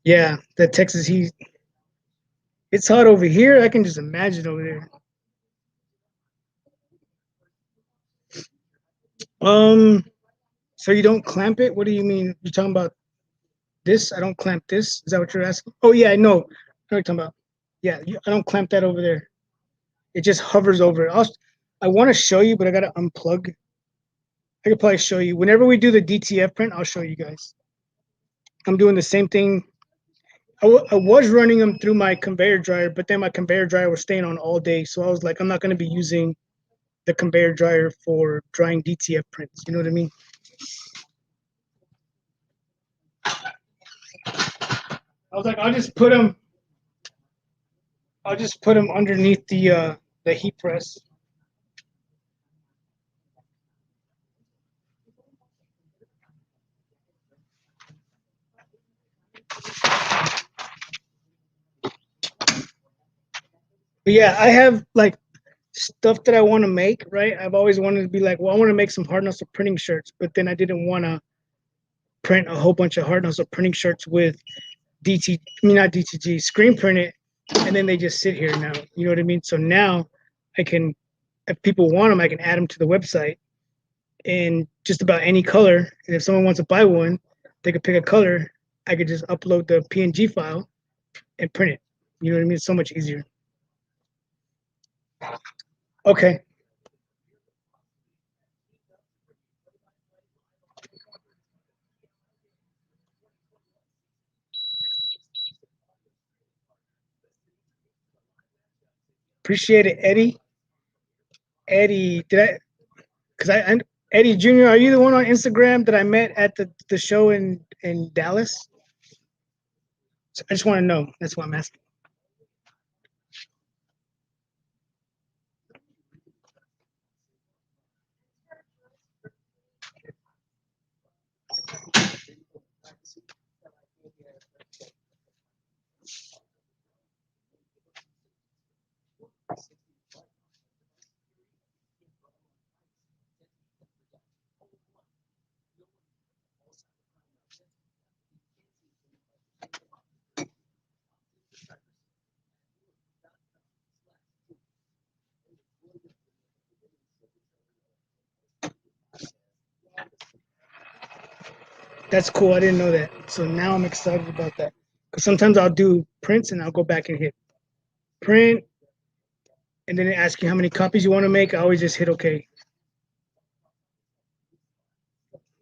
Yeah, that Texas heat. It's hot over here. I can just imagine over there. So you don't clamp it? What do you mean? You're talking about this? I don't clamp this. Is that what you're asking? Oh yeah, I know. I know what you're talking about. Yeah, I don't clamp that over there. It just hovers over it. I want to show you, but I gotta unplug. I could probably show you. Whenever we do the DTF print, I'll show you guys. I'm doing the same thing. I was running them through my conveyor dryer, but then my conveyor dryer was staying on all day. So I was like, I'm not gonna be using the conveyor dryer for drying DTF prints. You know what I mean? I was like, I'll just put them underneath the heat press. But yeah, I have like stuff that I want to make, right? I've always wanted to be like, well, I want to make some hard nozzle printing shirts, but then I didn't want to print a whole bunch of hard nozzle printing shirts with not DTG, screen print it, and then they just sit here now. You know what I mean? So now I can, if people want them, I can add them to the website in just about any color. And if someone wants to buy one, they could pick a color. I could just upload the PNG file and print it. You know what I mean? It's so much easier. Okay. Appreciate it, Eddie. Eddie, did I? Because Eddie Jr., are you the one on Instagram that I met at the show in Dallas? So I just want to know. That's why I'm asking. That's cool. I didn't know that. So now I'm excited about that. Because sometimes I'll do prints and I'll go back and hit print, and then it asks you how many copies you want to make. I always just hit OK.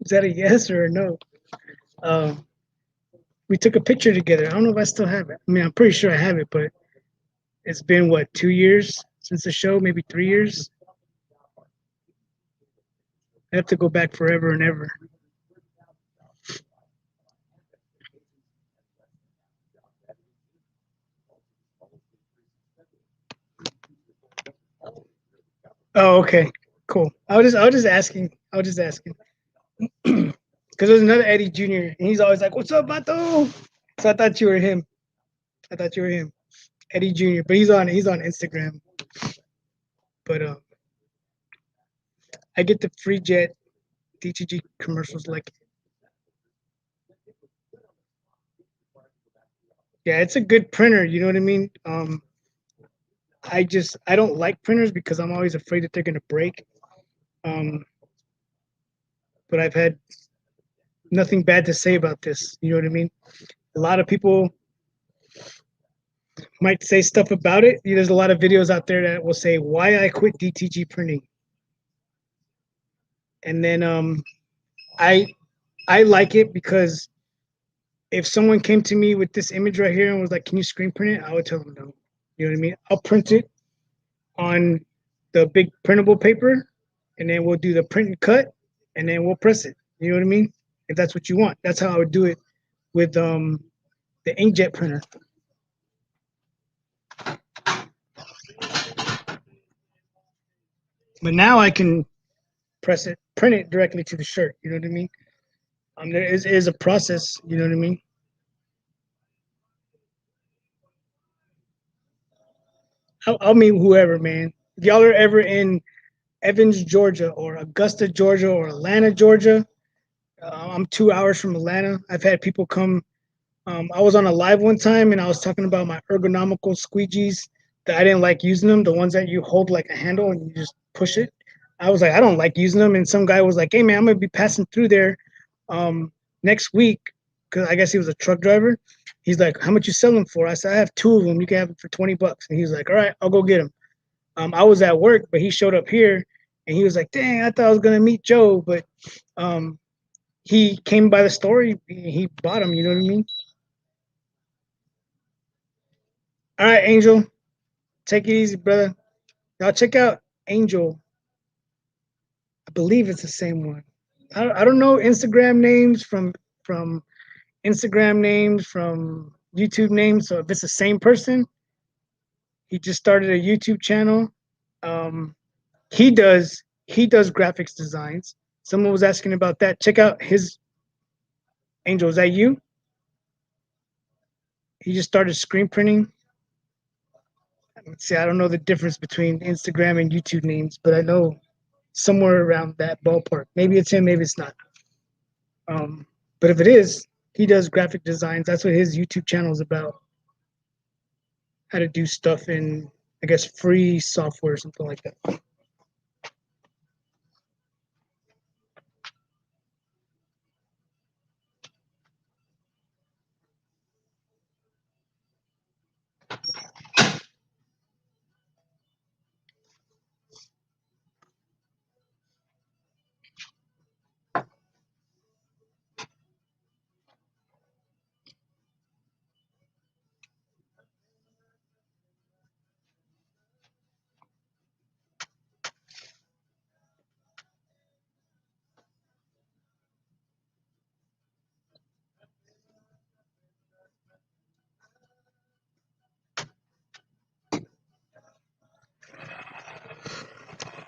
Is that a yes or a no? We took a picture together. I don't know if I still have it. I mean, I'm pretty sure I have it, but it's been what, 2 years since the show, maybe 3 years. I have to go back forever and ever. Oh, okay, cool. I was just asking. I was just asking because there's another Eddie Jr. and he's always like, "What's up, Bato?" So I thought you were him. I thought you were him, Eddie Jr. But he's on Instagram. But I get the free jet DTG commercials like, yeah, it's a good printer. You know what I mean? I don't like printers because I'm always afraid that they're gonna break. Um, but I've had nothing bad to say about this. You know what I mean? A lot of people might say stuff about it. There's a lot of videos out there that will say why I quit DTG printing, and then I I like it because if someone came to me with this image right here and was like, "Can you screen print it?" I would tell them no. You know what I mean? I'll print it on the big printable paper, and then we'll do the print and cut, and then we'll press it. You know what I mean? If that's what you want, that's how I would do it with the inkjet printer. But now I can press it, print it directly to the shirt. You know what I mean? There is a process. You know what I mean? I'll meet whoever, man. If y'all are ever in Evans, Georgia, or Augusta, Georgia, or Atlanta, Georgia, I'm 2 hours from Atlanta. I've had people come. I was on a live one time and I was talking about my ergonomical squeegees that I didn't like using them, the ones that you hold like a handle and you just push it. I was like, I don't like using them. And some guy was like, hey, man, I'm going to be passing through there next week because I guess he was a truck driver. He's like, how much you sell them for? I said, I have two of them. You can have them for $20. And he was like, all right, I'll go get them. I was at work, but he showed up here and he was like, dang, I thought I was going to meet Joe. But um, he came by the store. He bought them. You know what I mean? All right, Angel. Take it easy, brother. Y'all check out Angel. I believe it's the same one. I don't know Instagram names from Instagram names from YouTube names. So if it's the same person, he just started a YouTube channel. Um, he does graphics designs. Someone was asking about that. Check out his Angel. Is that you? He just started screen printing. Let's see. I don't know the difference between Instagram and YouTube names, but I know somewhere around that ballpark. Maybe it's him, maybe it's not. But if it is, he does graphic designs. That's what his YouTube channel is about. How to do stuff in, I guess, free software or something like that.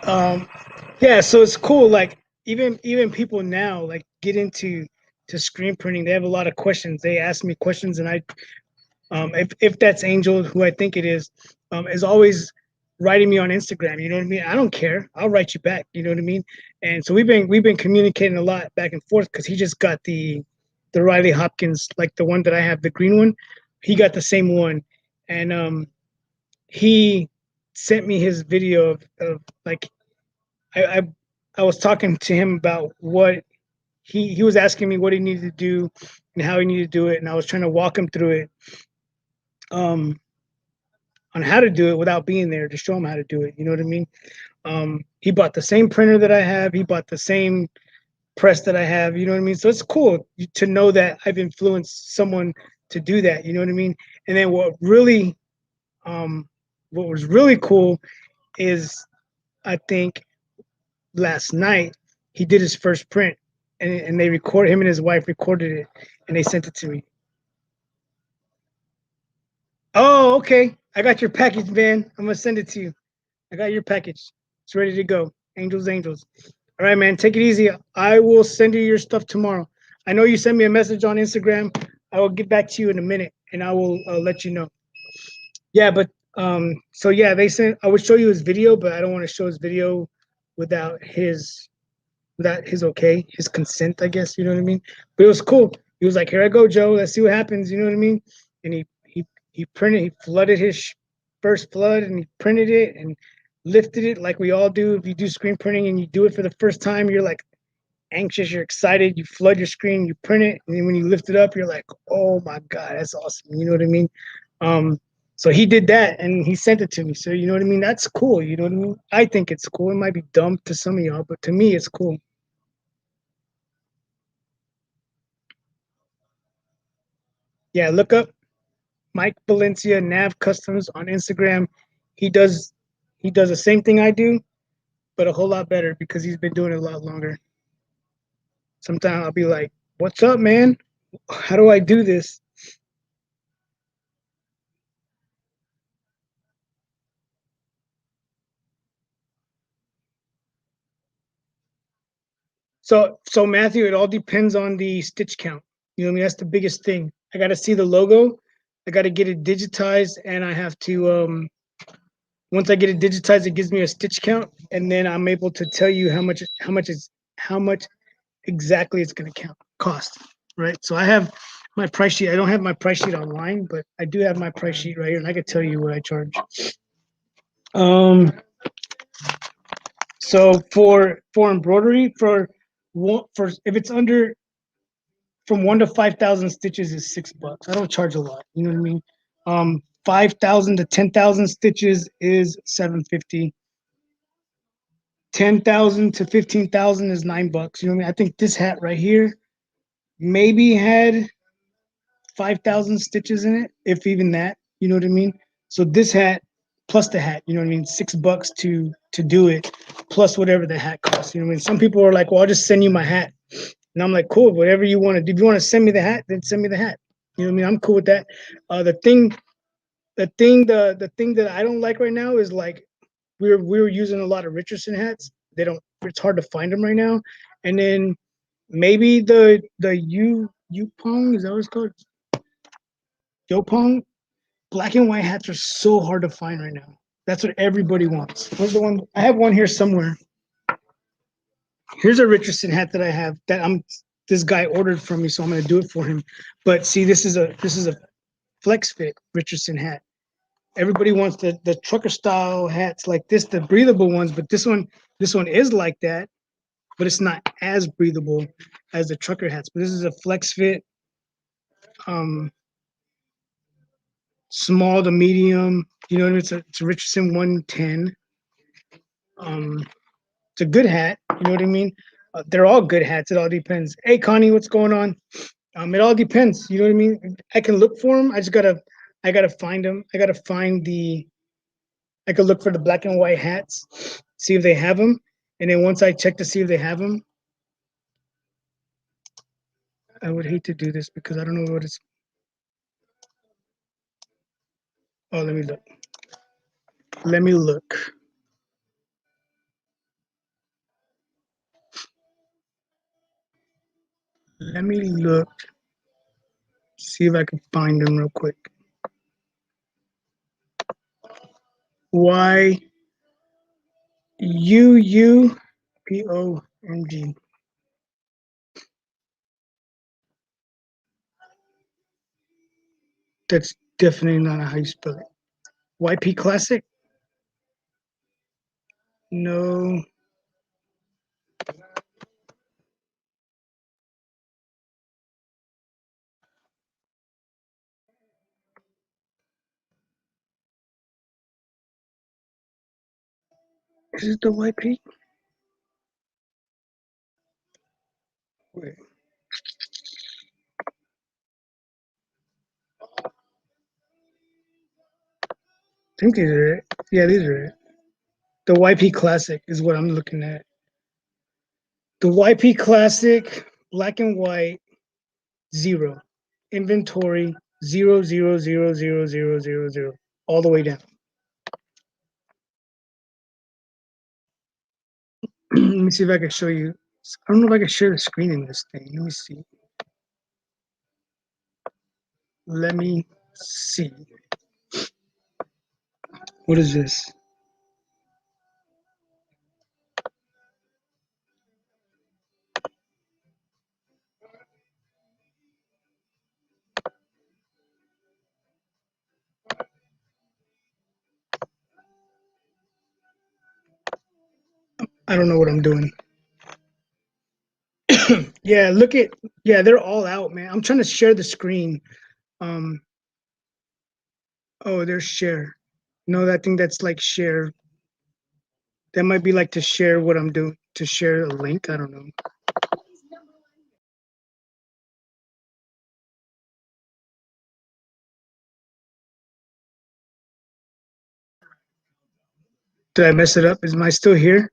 Um, yeah, so it's cool. Like even people now like get into to screen printing. They have a lot of questions. They ask me questions, and I if that's Angel, who I think it is always writing me on Instagram. You know what I mean? I don't care. I'll write you back. You know what I mean? And so we've been communicating a lot back and forth because he just got the Riley Hopkins, like the one that I have, the green one. He got the same one, and he sent me his video of like I, I I was talking to him about what he was asking me what he needed to do and how he needed to do it, and I was trying to walk him through it. Um, on how to do it without being there to show him how to do it. You know what I mean? He bought the same printer that I have. He bought the same press that I have. You know what I mean? So it's cool to know that I've influenced someone to do that. You know what I mean? And then um, what was really cool is I think last night he did his first print, and they recorded him and his wife recorded it, and they sent it to me. Oh, okay. I got your package, man. I'm gonna send it to you. I got your package. It's ready to go. Angels, angels. All right, man. Take it easy. I will send you your stuff tomorrow. I know you sent me a message on Instagram. I will get back to you in a minute, and I will let you know. Yeah, but so yeah, they sent. I would show you his video, but I don't want to show his video without his okay, his consent, I guess. You know what I mean? But it was cool. He was like, "Here I go, Joe. Let's see what happens." You know what I mean? And he printed. He flooded his first flood, and he printed it and lifted it like we all do. If you do screen printing and you do it for the first time, you're like anxious, you're excited. You flood your screen, you print it, and then when you lift it up, you're like, "Oh my god, that's awesome!" You know what I mean? Um, so he did that, and he sent it to me. So you know what I mean? That's cool. You know what I mean? I think it's cool. It might be dumb to some of y'all, but to me, it's cool. Yeah, look up Mike Valencia Nav Customs on Instagram. He does he does the same thing I do, but a whole lot better because he's been doing it a lot longer. Sometimes I'll be like, "What's up, man? How do I do this?" So Matthew, it all depends on the stitch count. You know what I mean? That's the biggest thing. I got to see the logo. I got to get it digitized, and I have to once I get it digitized, it gives me a stitch count, and then I'm able to tell you how much exactly it's going to cost, right? So I have my price sheet. I don't have my price sheet online, but I do have my price sheet right here, and I can tell you what I charge. Um, so for embroidery, for if it's under from 1 to 5,000 stitches is $6. I don't charge a lot. You know what I mean? 5,000 to 10,000 stitches is 750. 10,000 to 15,000 is $9. You know what I mean? I think this hat right here maybe had 5,000 stitches in it, if even that. You know what I mean? So this hat plus the hat, you know what I mean? $6 to do it, plus whatever the hat costs. You know what I mean? Some people are like, "Well, I'll just send you my hat," and I'm like, "Cool, whatever you want to do. If you want to send me the hat, then send me the hat." You know what I mean? I'm cool with that. The thing that I don't like right now is like we're using a lot of Richardson hats. They don't. It's hard to find them right now. And then maybe the Yupong, is that what it's called? Yopong. Black and white hats are so hard to find right now. That's what everybody wants. Where's the one? I have one here somewhere. Here's a Richardson hat that I have that this guy ordered from me, so I'm gonna do it for him. But see, this is a flex fit Richardson hat. Everybody wants the trucker style hats like this, the breathable ones, but this one is like that, but it's not as breathable as the trucker hats. But this is a flex fit, um, small to medium. You know what I mean? It's a Richardson 110. Um, it's a good hat. You know what I mean? They're all good hats. It all depends. Hey, Connie, what's going on? It all depends. You know what I mean? I can look for them. I gotta find them. I gotta find the. I could look for the black and white hats, see if they have them, and then once I check to see if they have them, I would hate to do this because I don't know what it's. Oh, let me look. Let me look. Let me look. See if I can find them real quick. Yuupong. That's definitely not how you spell it. YP Classic? No. Is it the YP? think these are it. Yeah, these are it. The YP Classic is what I'm looking at. The YP Classic, black and white, 0. Inventory, 0, 0, 0, 0, 0, 0, 0, all the way down. Let me see if I can show you. I don't know if I can share the screen in this thing. Let me see. Let me see. What is this? I don't know what I'm doing. Yeah, look at, yeah, they're all out, man. I'm trying to share the screen. Um, oh, there's share. No, I think that's like share. That might be like to share what I'm doing, to share a link. I don't know. Did I mess it up? Is I still here?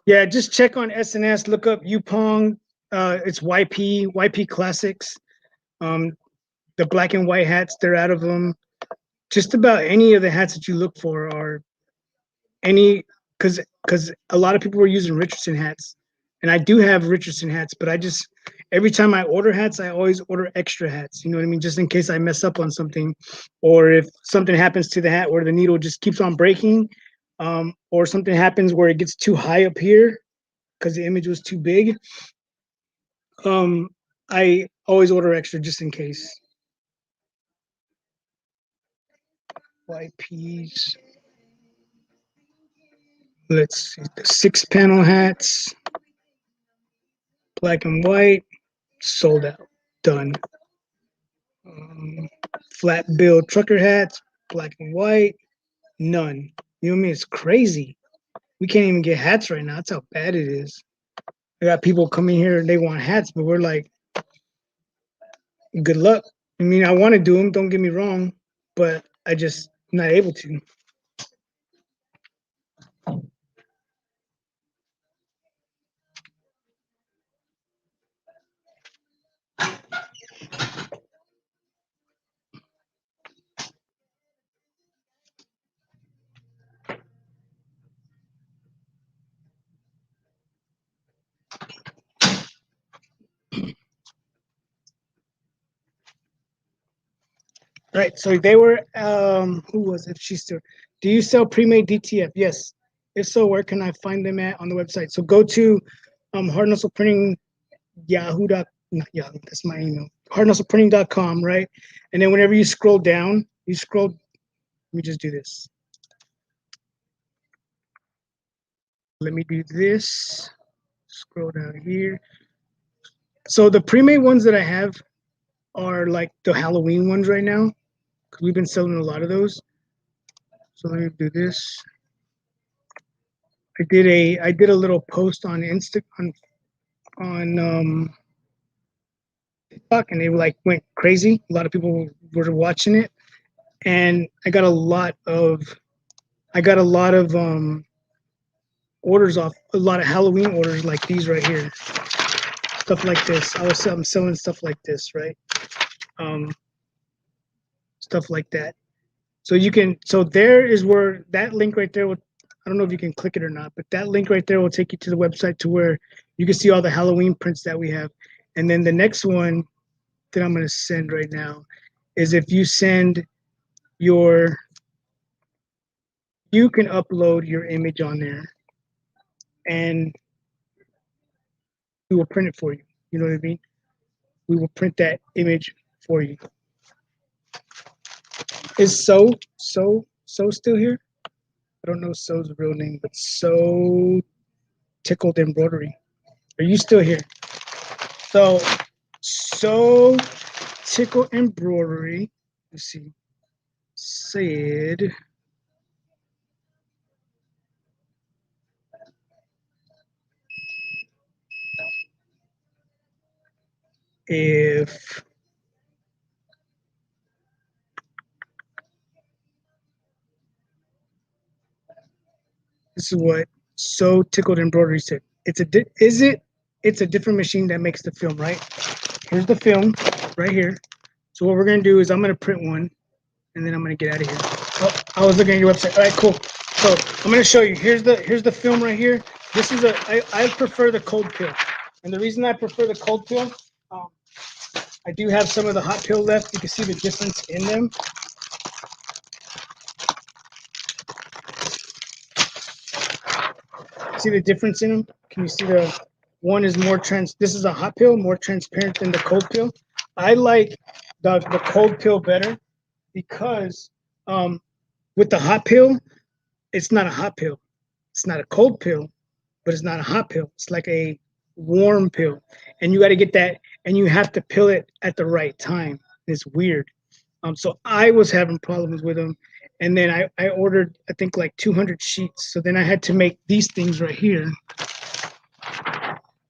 Yeah, just check on SNS, look up Yupong. It's YP Classics. Um, the black and white hats, they're out of them. Just about any of the hats that you look for are any, because a lot of people were using Richardson hats, and I do have Richardson hats, but I just every time I order hats, I always order extra hats. You know what I mean? Just in case I mess up on something, or if something happens to the hat where the needle just keeps on breaking, or something happens where it gets too high up here because the image was too big. I always order extra just in case. YPs. Let's see, the 6-panel hats, black and white, sold out, done. Flat bill trucker hats, black and white, none. You know what I mean? It's crazy. We can't even get hats right now. That's how bad it is. I got people coming here and they want hats, but we're like, good luck. I mean, I want to do them, don't get me wrong, but I just not able to. Right. So they were, who was it? She's still, do you sell pre-made DTF? Yes. If so, where can I find them at on the website? So go to Hard Nozzle Printing, Yahoo. Not Yahoo, that's my email. Hardnozzleprinting.com, right? And then whenever you scroll down, let me just do this. Let me do this. Scroll down here. So the pre-made ones that I have are like the Halloween ones right now, because we've been selling a lot of those. So let me do this. I did a little post on Insta on TikTok, and they like went crazy. A lot of people were watching it, and I got a lot of orders off, a lot of Halloween orders like these right here, stuff like this. I'm selling stuff like this, right? Um, stuff like that. So you can, so there is where that link right there will, I don't know if you can click it or not, but that link right there will take you to the website to where you can see all the Halloween prints that we have. And then the next one that I'm going to send right now is if you send your, you can upload your image on there and we will print it for you. You know what I mean? We will print that image for you. Is So still here? I don't know So's real name, but So Tickled Embroidery. Are you still here? So Tickle Embroidery. Let's see. Said if this is what So Tickled Embroidery said. It's a different machine that makes the film, right? Here's the film right here. So what we're gonna do is I'm gonna print one, and then I'm gonna get out of here. Oh, I was looking at your website. All right, cool. So I'm gonna show you. Here's the film right here. This is I prefer the cold peel, and the reason I prefer the cold peel, I do have some of the hot peel left. You can see the difference in them. See the difference in them? Can you see the one is more this is a hot peel, more transparent than the cold peel. I like the cold peel better because with the hot peel, it's not a hot peel. It's not a cold peel, but it's not a hot peel. It's like a warm peel. And you got to get that, and you have to peel it at the right time. It's weird. So I was having problems with them. And then I ordered, I think, like 200 sheets. So then I had to make these things right here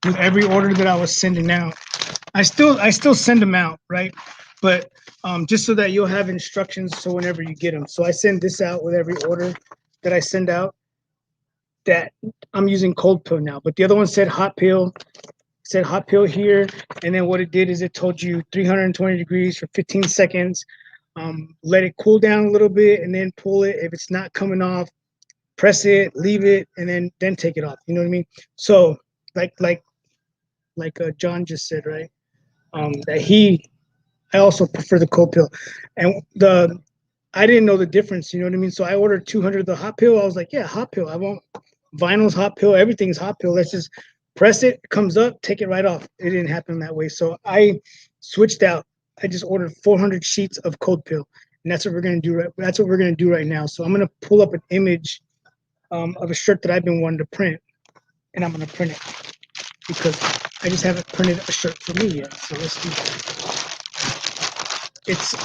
with every order that I was sending out. I still send them out, right? But just so that you'll have instructions so whenever you get them. So I send this out with every order that I send out, that I'm using cold peel now. But the other one said hot peel. Said hot peel here, and then what it did is it told you 320 degrees for 15 seconds. Let it cool down a little bit, and then pull it. If it's not coming off, press it, leave it, and then take it off. You know what I mean? So like John just said, right? I also prefer the cold peel, and I didn't know the difference. You know what I mean? So I ordered 200 of the hot peel. I was like, yeah, hot peel. I want vinyl's hot peel. Everything's hot peel. Let's just press it, comes up, take it right off. It didn't happen that way. So I switched out. I just ordered 400 sheets of cold peel, and that's what we're gonna do. That's what we're gonna do right now. So I'm gonna pull up an image of a shirt that I've been wanting to print, and I'm gonna print it because I just haven't printed a shirt for me yet. So let's do that. It's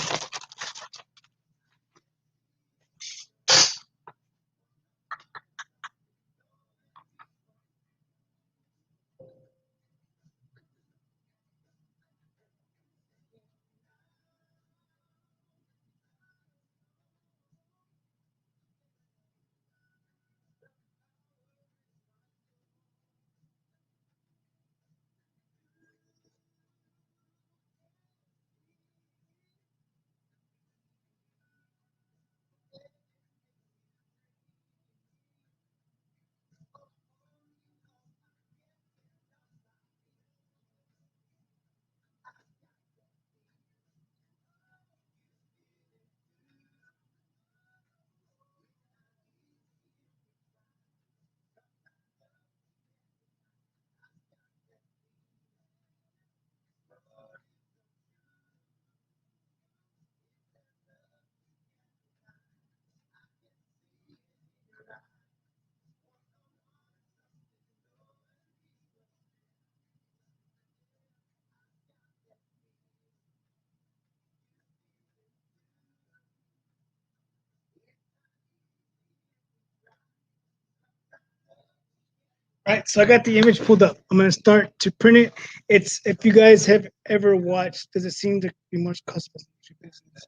All right, so I got the image pulled up. I'm gonna start to print it. It's, if you guys have ever watched, does it seem to be much customization business?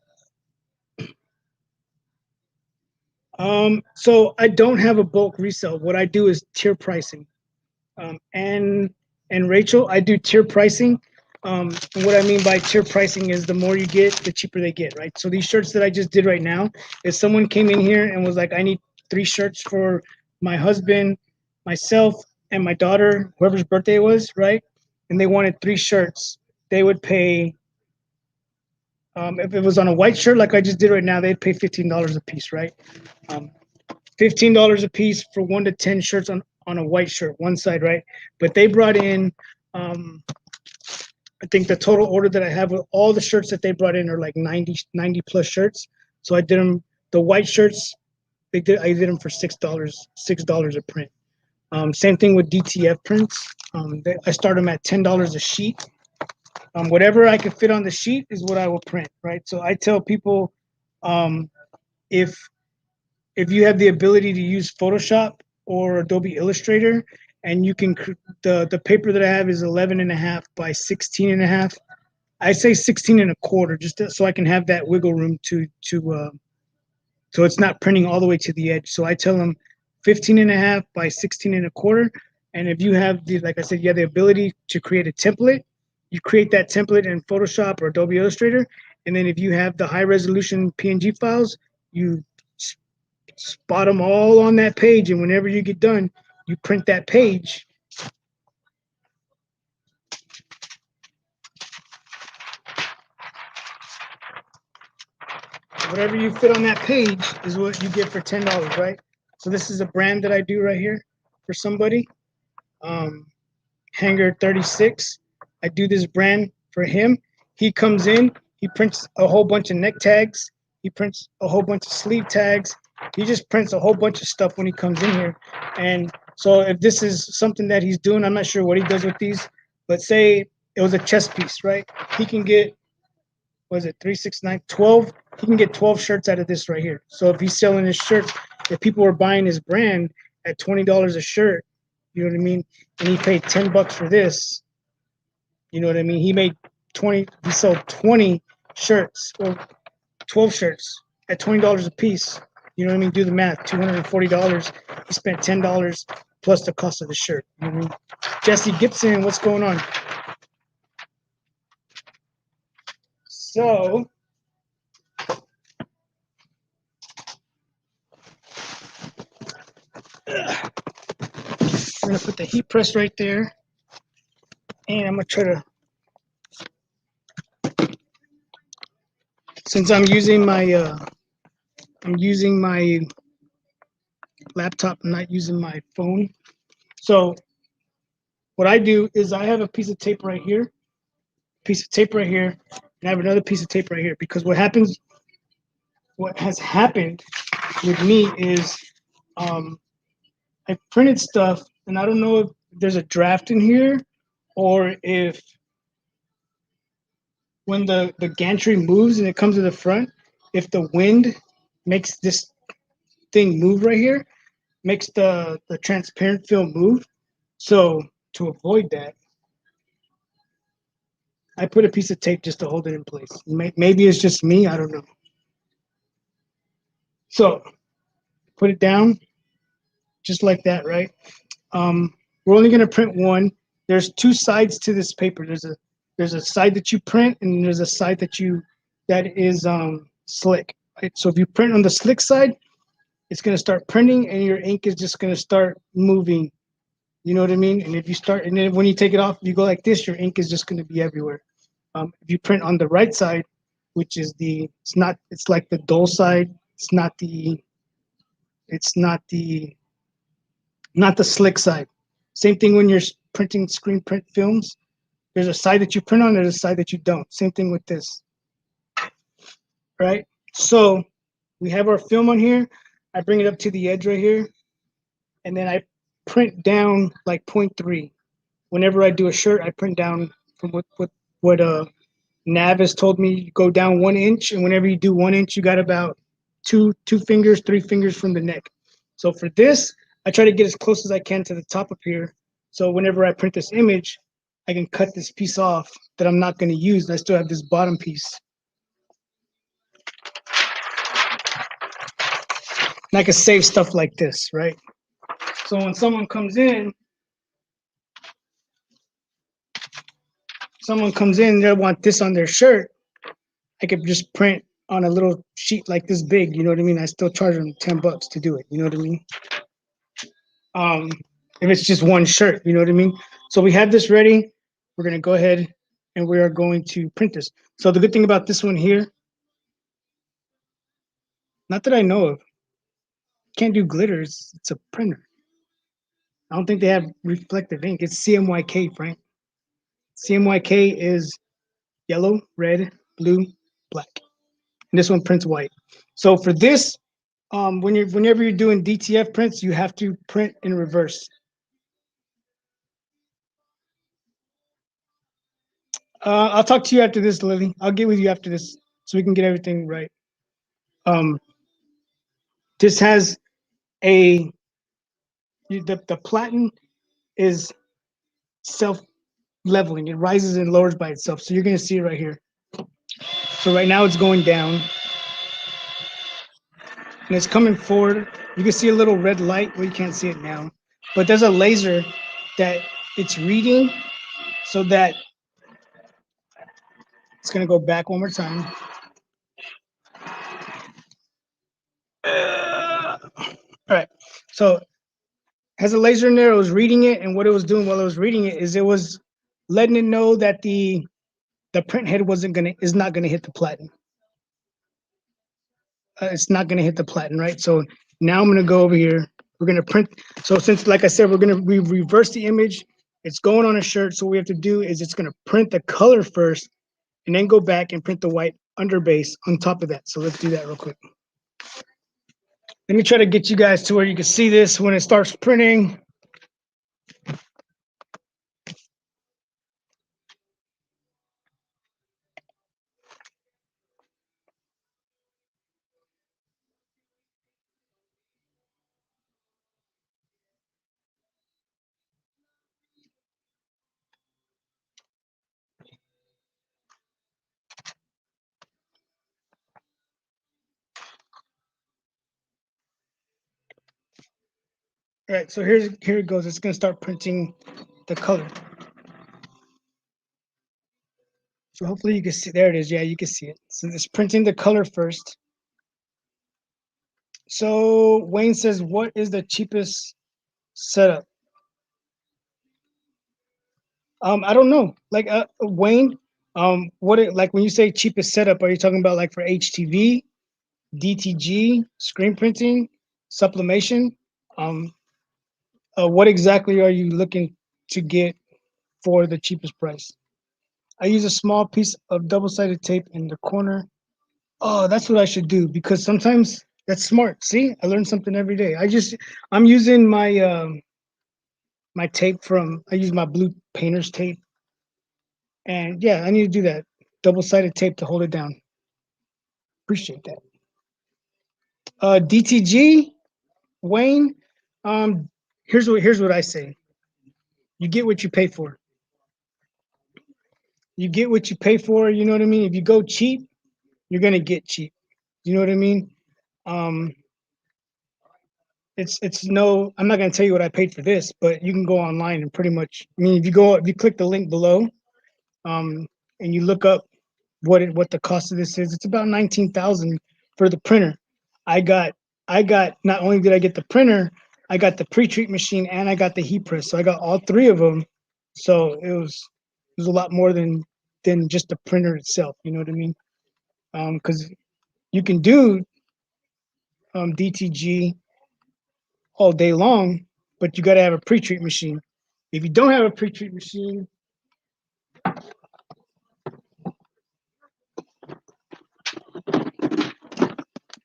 So I don't have a bulk resale. What I do is tier pricing. And Rachel, I do tier pricing. And what I mean by tier pricing is the more you get, the cheaper they get, right? So these shirts that I just did right now, if someone came in here and was like, I need 3 shirts for my husband, myself, and my daughter, whoever's birthday it was, right? And they wanted 3 shirts, they would pay, if it was on a white shirt like I just did right now, they'd pay $15 a piece, right? $15 a piece for 1 to 10 shirts on a white shirt, one side, right? But they brought in, I think the total order that I have with all the shirts that they brought in are like 90 plus shirts. So I did them, the white shirts, I did them for $6 a print. Same thing with DTF prints. I start them at $10 a sheet. Whatever I can fit on the sheet is what I will print, right? So I tell people, if you have the ability to use Photoshop or Adobe Illustrator, and you can, the paper that I have is 11.5 by 16.5. I say 16.25, just so I can have that wiggle room so it's not printing all the way to the edge. So I tell them 15.5 by 16.25. And if you have the, like I said, you have the ability to create a template, you create that template in Photoshop or Adobe Illustrator. And then if you have the high resolution PNG files, you spot them all on that page. And whenever you get done, you print that page. Whatever you fit on that page is what you get for $10, right? So this is a brand that I do right here for somebody. Hanger 36. I do this brand for him. He comes in, he prints a whole bunch of neck tags. He prints a whole bunch of sleeve tags. He just prints a whole bunch of stuff when he comes in here. And so if this is something that he's doing, I'm not sure what he does with these, but say it was a chest piece, right? He can get, what is it, 3, 6, 9, 12? He can get 12 shirts out of this right here. So if he's selling his shirts, if people are buying his brand at $20 a shirt, you know what I mean? And he paid $10 for this. You know what I mean? He made 20, he sold 20 shirts or 12 shirts at $20 a piece. You know what I mean? Do the math, $240. He spent $10 plus the cost of the shirt. You know what I mean? Jesse Gibson, what's going on? So, I'm gonna put the heat press right there. And I'm gonna try to, since I'm using my laptop, I'm not using my phone. So what I do is I have a piece of tape right here, and I have another piece of tape right here, because what has happened with me is I printed stuff, and I don't know if there's a draft in here or if when the gantry moves and it comes to the front, if the wind makes this thing move right here, makes the transparent film move. So to avoid that, I put a piece of tape just to hold it in place. Maybe it's just me, I don't know. So put it down just like that, right? We're only gonna print one. There's two sides to this paper. There's a side that you print, and there's a side that is slick. Right? So if you print on the slick side, it's gonna start printing, and your ink is just gonna start moving. You know what I mean? And if you start, and then when you take it off, you go like this, your ink is just gonna be everywhere. If you print on the right side, which is it's like the dull side. It's not the slick side. Same thing when you're printing screen print films. There's a side that you print on, there's a side that you don't. Same thing with this, right? So we have our film on here. I bring it up to the edge right here, and then I print down like 0.3. Whenever I do a shirt, I print down from what Nav has told me, go down 1 inch, and whenever you do 1 inch, you got about two fingers, 3 fingers from the neck. So for this, I try to get as close as I can to the top up here. So whenever I print this image, I can cut this piece off that I'm not going to use, and I still have this bottom piece. And I can save stuff like this, right? So when someone comes in, they want this on their shirt, I could just print on a little sheet like this big, you know what I mean? I still charge them $10 to do it, you know what I mean? If it's just one shirt, you know what I mean? So we have this ready. We're gonna go ahead and we are going to print this. So the good thing about this one here, not that I know of, can't do glitters, it's a printer. I don't think they have reflective ink. It's CMYK, Frank. CMYK is yellow, red, blue, black. And this one prints white. So for this, whenever you're doing DTF prints, you have to print in reverse. I'll talk to you after this, Lily. I'll get with you after this so we can get everything right. This has the platen is self-leveling. It rises and lowers by itself. So you're going to see it right here. So right now it's going down. And it's coming forward You can see a little red light. Well, you can't see it now, but there's a laser that it's reading, so that it's gonna go back one more time. All right, so has a laser in there. It was reading it, and what it was doing while it was reading it is it was letting it know that the print head is not gonna hit the platen. It's not gonna hit the platen, right? So now I'm gonna go over here. We're gonna print. So since, like I said, we reverse the image. It's going on a shirt. So what we have to do is it's gonna print the color first, and then go back and print the white underbase on top of that. So let's do that real quick. Let me try to get you guys to where you can see this when it starts printing. All right, so here it goes. It's gonna start printing the color. So hopefully you can see. There it is. Yeah, you can see it. So it's printing the color first. So Wayne says, "What is the cheapest setup?" I don't know. Like Wayne, like when you say cheapest setup, are you talking about like for HTV, DTG, screen printing, sublimation? Um, what exactly are you looking to get for the cheapest price? I use a small piece of double-sided tape in the corner. Oh, that's what I should do, because sometimes that's smart. See, I learn something every day. I'm using my tape I use my blue painter's tape. And yeah, I need to do that. Double-sided tape to hold it down. Appreciate that. DTG, Wayne, um, here's what I say. You get what you pay for. You get what you pay for, you know what I mean? If you go cheap, you're gonna get cheap. You know what I mean? Um, it's no, I'm not gonna tell you what I paid for this, but you can go online and pretty much, I mean, if you click the link below, um, and you look up what the cost of this is, it's about 19,000 for the printer. I got not only did I get the printer, I got the pre-treat machine and I got the heat press. So I got all three of them. So it was a lot more than just the printer itself. You know what I mean? Because you can do DTG all day long, but you got to have a pre-treat machine. If you don't have a pre-treat machine,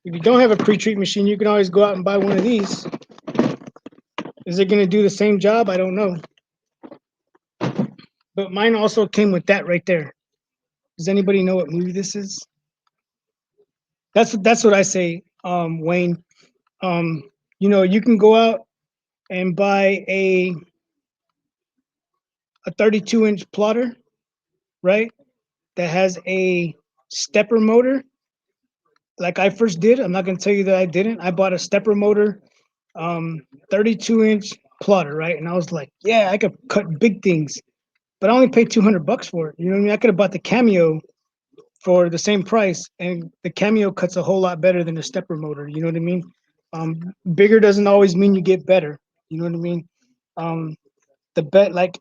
you can always go out and buy one of these. Is it going to do the same job? I don't know. But mine also came with that right there. Does anybody know what movie this is? That's what I say, Wayne. Um, you can go out and buy a 32-inch plotter, right? That has a stepper motor, like I first did. I'm not gonna tell you that I didn't. I bought a stepper motor, 32-inch plotter, right? And I was like, yeah, I could cut big things, but I only paid $200 for it. You know what I mean? I could have bought the Cameo for the same price, and the Cameo cuts a whole lot better than the stepper motor. You know what I mean? Bigger doesn't always mean you get better. You know what I mean? Um, the bet like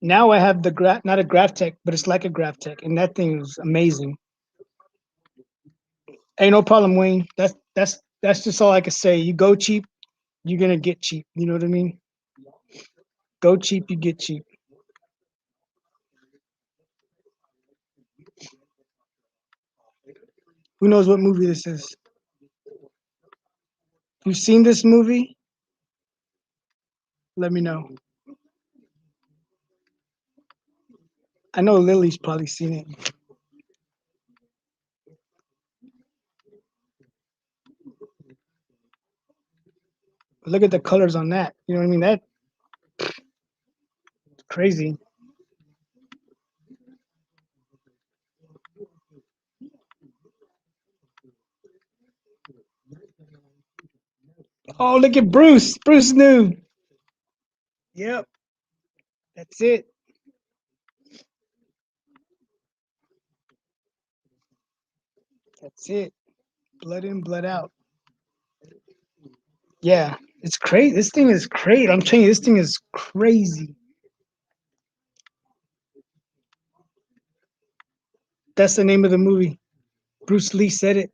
now I have not a Graph Tech, but it's like a Graph Tech, and that thing is amazing. Hey, no problem, Wayne. That's just all I can say. You go cheap, you're gonna get cheap. You know what I mean? Go cheap, you get cheap. Who knows what movie this is? You've seen this movie? Let me know. I know Lily's probably seen it. Look at the colors on that. You know what I mean? That's crazy. Oh, look at Bruce. Bruce knew. Yep. That's it. That's it. Blood in, blood out. Yeah. It's crazy. This thing is crazy. I'm telling you, this thing is crazy. That's the name of the movie. Bruce Lee said it.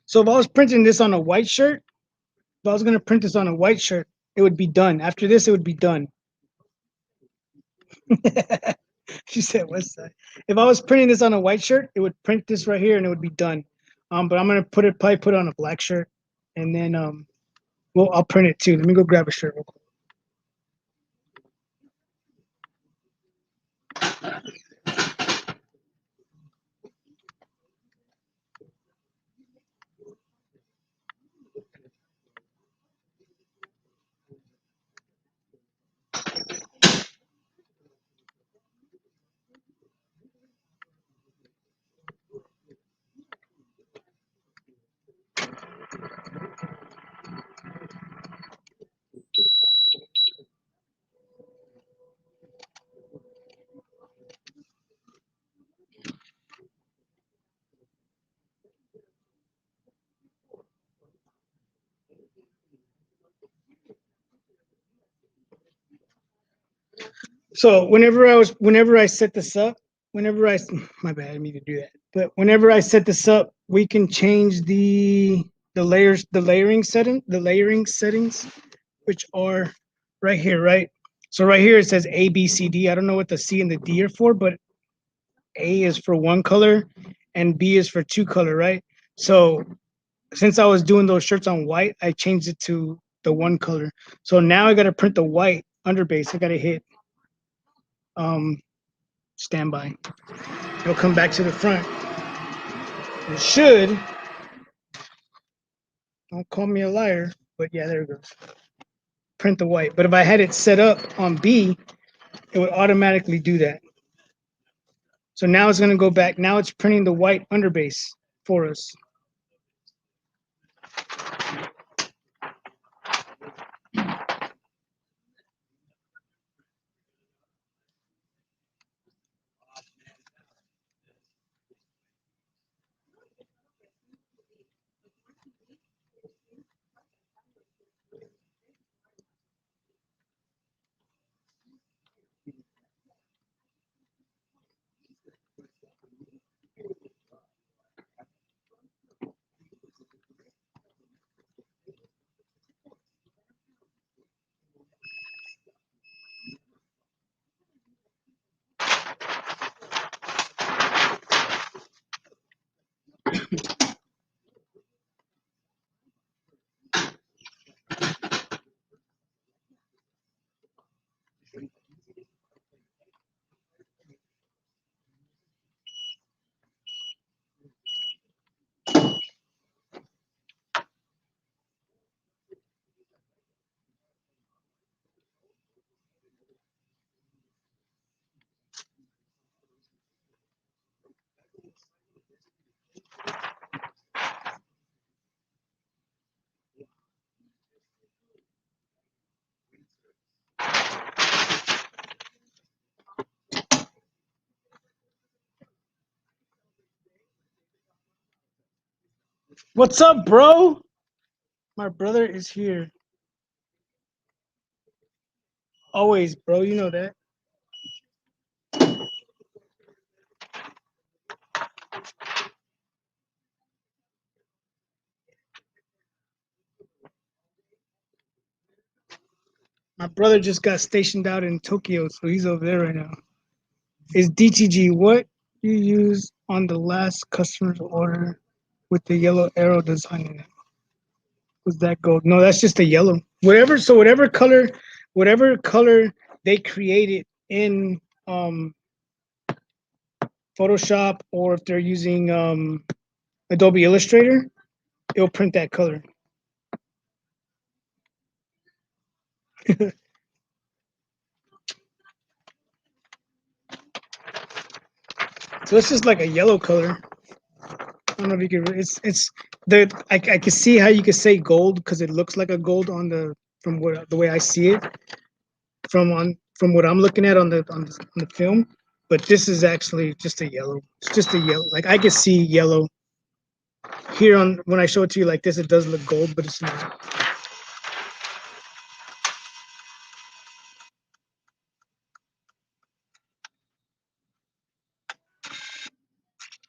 So if I was printing this on a white shirt, if I was gonna print this on a white shirt, it would be done. After this, it would be done. She said West Side. If I was printing this on a white shirt, it would print this right here and it would be done. But I'm gonna probably put it on a black shirt, and then well, I'll print it too. Let me go grab a shirt real quick. So whenever I set this up, whenever I, my bad, I didn't mean to do that. But whenever I set this up, we can change the layers, the layering settings, which are right here, right? So right here it says A, B, C, D. I don't know what the C and the D are for, but A is for one color and B is for two color, right? So since I was doing those shirts on white, I changed it to the one color. So now I got to print the white underbase. I got to hit um, standby. It'll come back to the front. It should. Don't call me a liar, but yeah, there it goes. Print the white. But if I had it set up on B, it would automatically do that. So now it's going to go back. Now it's printing the white underbase for us. What's up, bro? My brother is here. Always, bro. You know that. My brother just got stationed out in Tokyo, so he's over there right now. Is DTG what you use on the last customer's order with the yellow arrow design in it? Was that gold? No, that's just a yellow. Whatever. So whatever color they created in Photoshop, or if they're using Adobe Illustrator, it'll print that color. So it's just like a yellow color. I don't know if you can. It's the I can see how you could say gold because it looks like a gold on the from what the way I see it from what I'm looking at on the film. But this is actually just a yellow. It's just a yellow. Like I can see yellow here on when I show it to you like this. It does look gold, but it's not.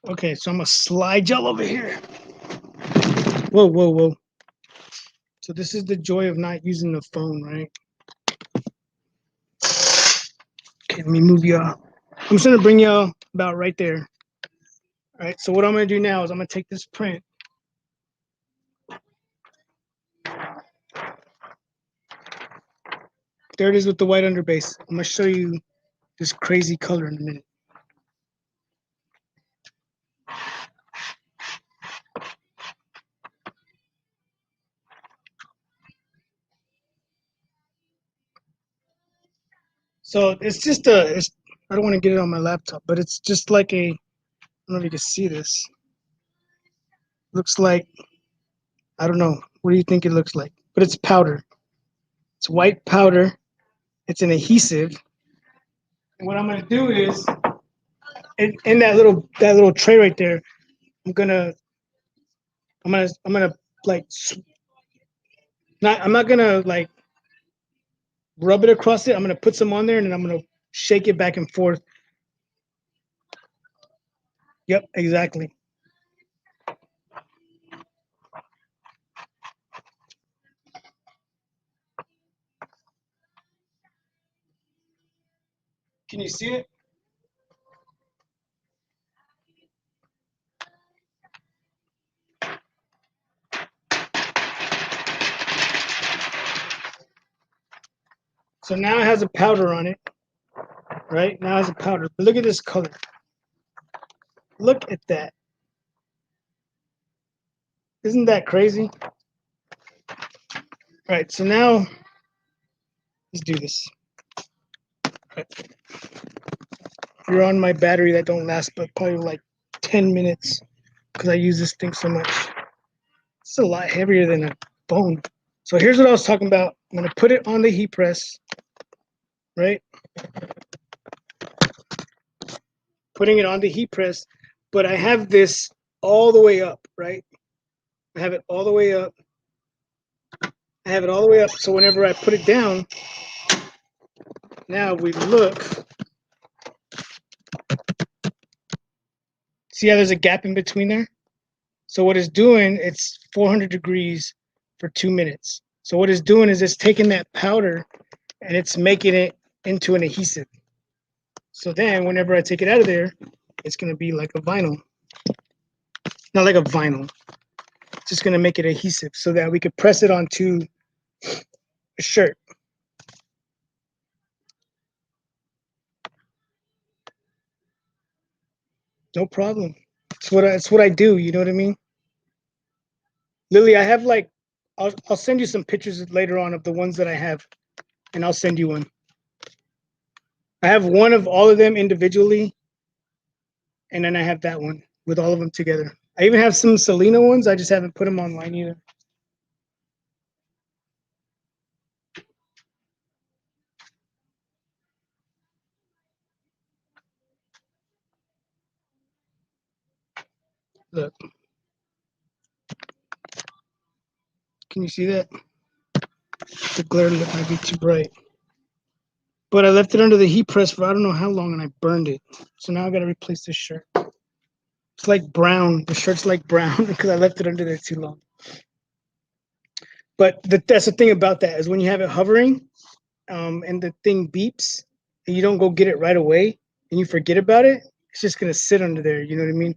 Okay, so I'm gonna slide y'all over here. Whoa, whoa, whoa. So this is the joy of not using the phone, right? Okay, let me move y'all. I'm just gonna bring y'all about right there. All right, so what I'm gonna do now is I'm gonna take this print. There it is with the white underbase. I'm gonna show you this crazy color in a minute. So it's just I don't want to get it on my laptop, but it's just like I don't know if you can see this. Looks like, I don't know. What do you think it looks like? But it's powder. It's white powder. It's an adhesive. And what I'm gonna do is, in that little tray right there, I'm gonna like I'm not gonna like rub it across it. I'm gonna put some on there and then I'm gonna shake it back and forth. Yep, exactly. Can you see it? So now it has a powder on it, right? Now it has a powder. But look at this color. Look at that. Isn't that crazy? All right, so now let's do this. Right. You're on my battery that don't last but probably like 10 minutes because I use this thing so much. It's a lot heavier than a bone. So here's what I was talking about. I'm gonna put it on the heat press, right? Putting it on the heat press, but I have this all the way up, right? I have it all the way up. I have it all the way up. So whenever I put it down, now we look. See how there's a gap in between there? So what it's doing, it's 400 degrees for 2 minutes. So what it's doing is it's taking that powder and it's making it into an adhesive. So then whenever I take it out of there, it's going to be like a vinyl. Not like a vinyl. It's just going to make it adhesive so that we could press it onto a shirt. No problem. It's what I do, you know what I mean? Lily, I have like I'll send you some pictures later on of the ones that I have, and I'll send you one. I have one of all of them individually, and then I have that one with all of them together. I even have some Selena ones. I just haven't put them online either. Look. Can you see that? The glare might be too bright. But I left it under the heat press for I don't know how long and I burned it. So now I got to replace this shirt. It's like brown. The shirt's like brown because I left it under there too long. But that's the thing about that is when you have it hovering and the thing beeps and you don't go get it right away and you forget about it, it's just going to sit under there. You know what I mean?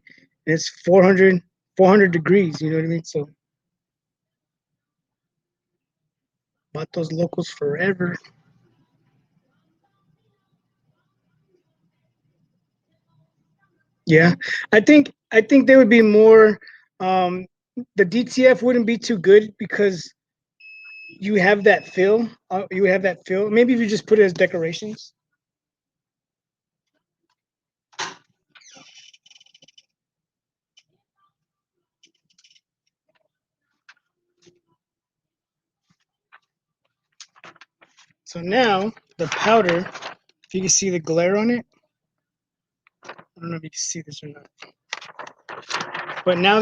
And it's 400 degrees. You know what I mean? So bought those locals forever. Yeah, I think they would be more. The DTF wouldn't be too good because you have that feel. You have that feel. Maybe if you just put it as decorations. So now the powder, if you can see the glare on it, I don't know if you can see this or not. But now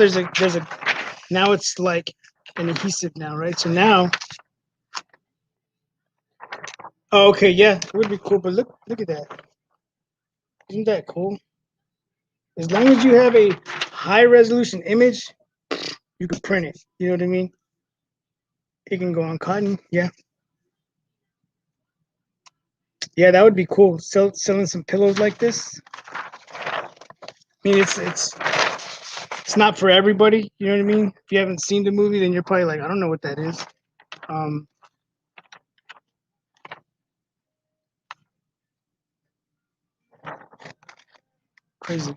now it's like an adhesive now, right? So now, oh, okay, yeah, it would be cool. But look at that. Isn't that cool? As long as you have a high resolution image, you can print it. You know what I mean? It can go on cotton. Yeah. Yeah, that would be cool. Selling some pillows like this. I mean, it's not for everybody. You know what I mean? If you haven't seen the movie, then you're probably like, I don't know what that is. Crazy.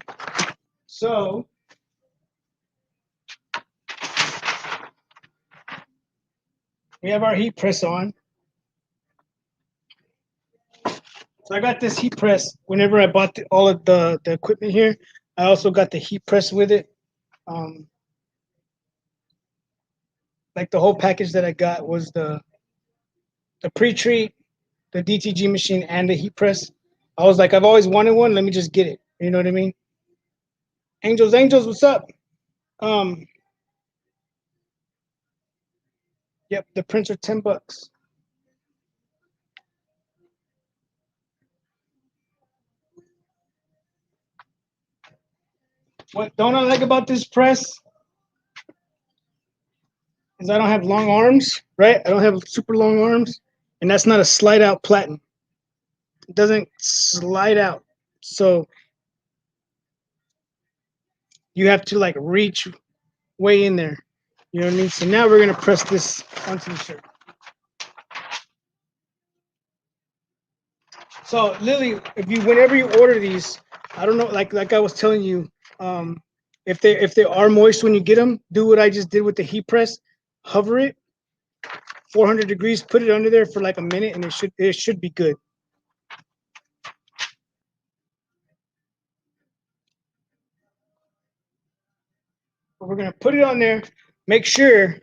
So we have our heat press on. So I got this heat press whenever I bought all of the equipment here. I also got the heat press with it. Like the whole package that I got was the pre-treat, the DTG machine, and the heat press. I was like, I've always wanted one. Let me just get it. You know what I mean? Angels, what's up? Um, yep, the prints are $10. What don't I like about this press is I don't have long arms, right? I don't have super long arms, and that's not a slide out platen. It doesn't slide out, so you have to like reach way in there. You know what I mean? So now we're gonna press this onto the shirt. So Lily, whenever you order these, I don't know, like I was telling you, if they are moist when you get them, do what I just did with the heat press, hover it, 400 degrees, put it under there for like a minute, and it should be good. But we're gonna put it on there. Make sure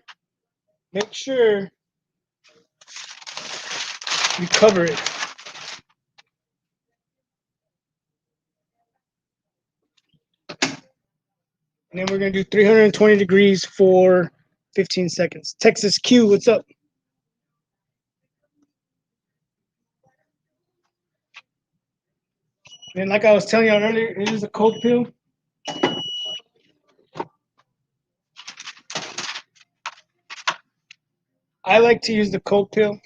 you cover it. And then we're gonna do 320 degrees for 15 seconds. Texas Q, what's up? And like I was telling y'all earlier, it is a cold pill. I like to use the cold pill.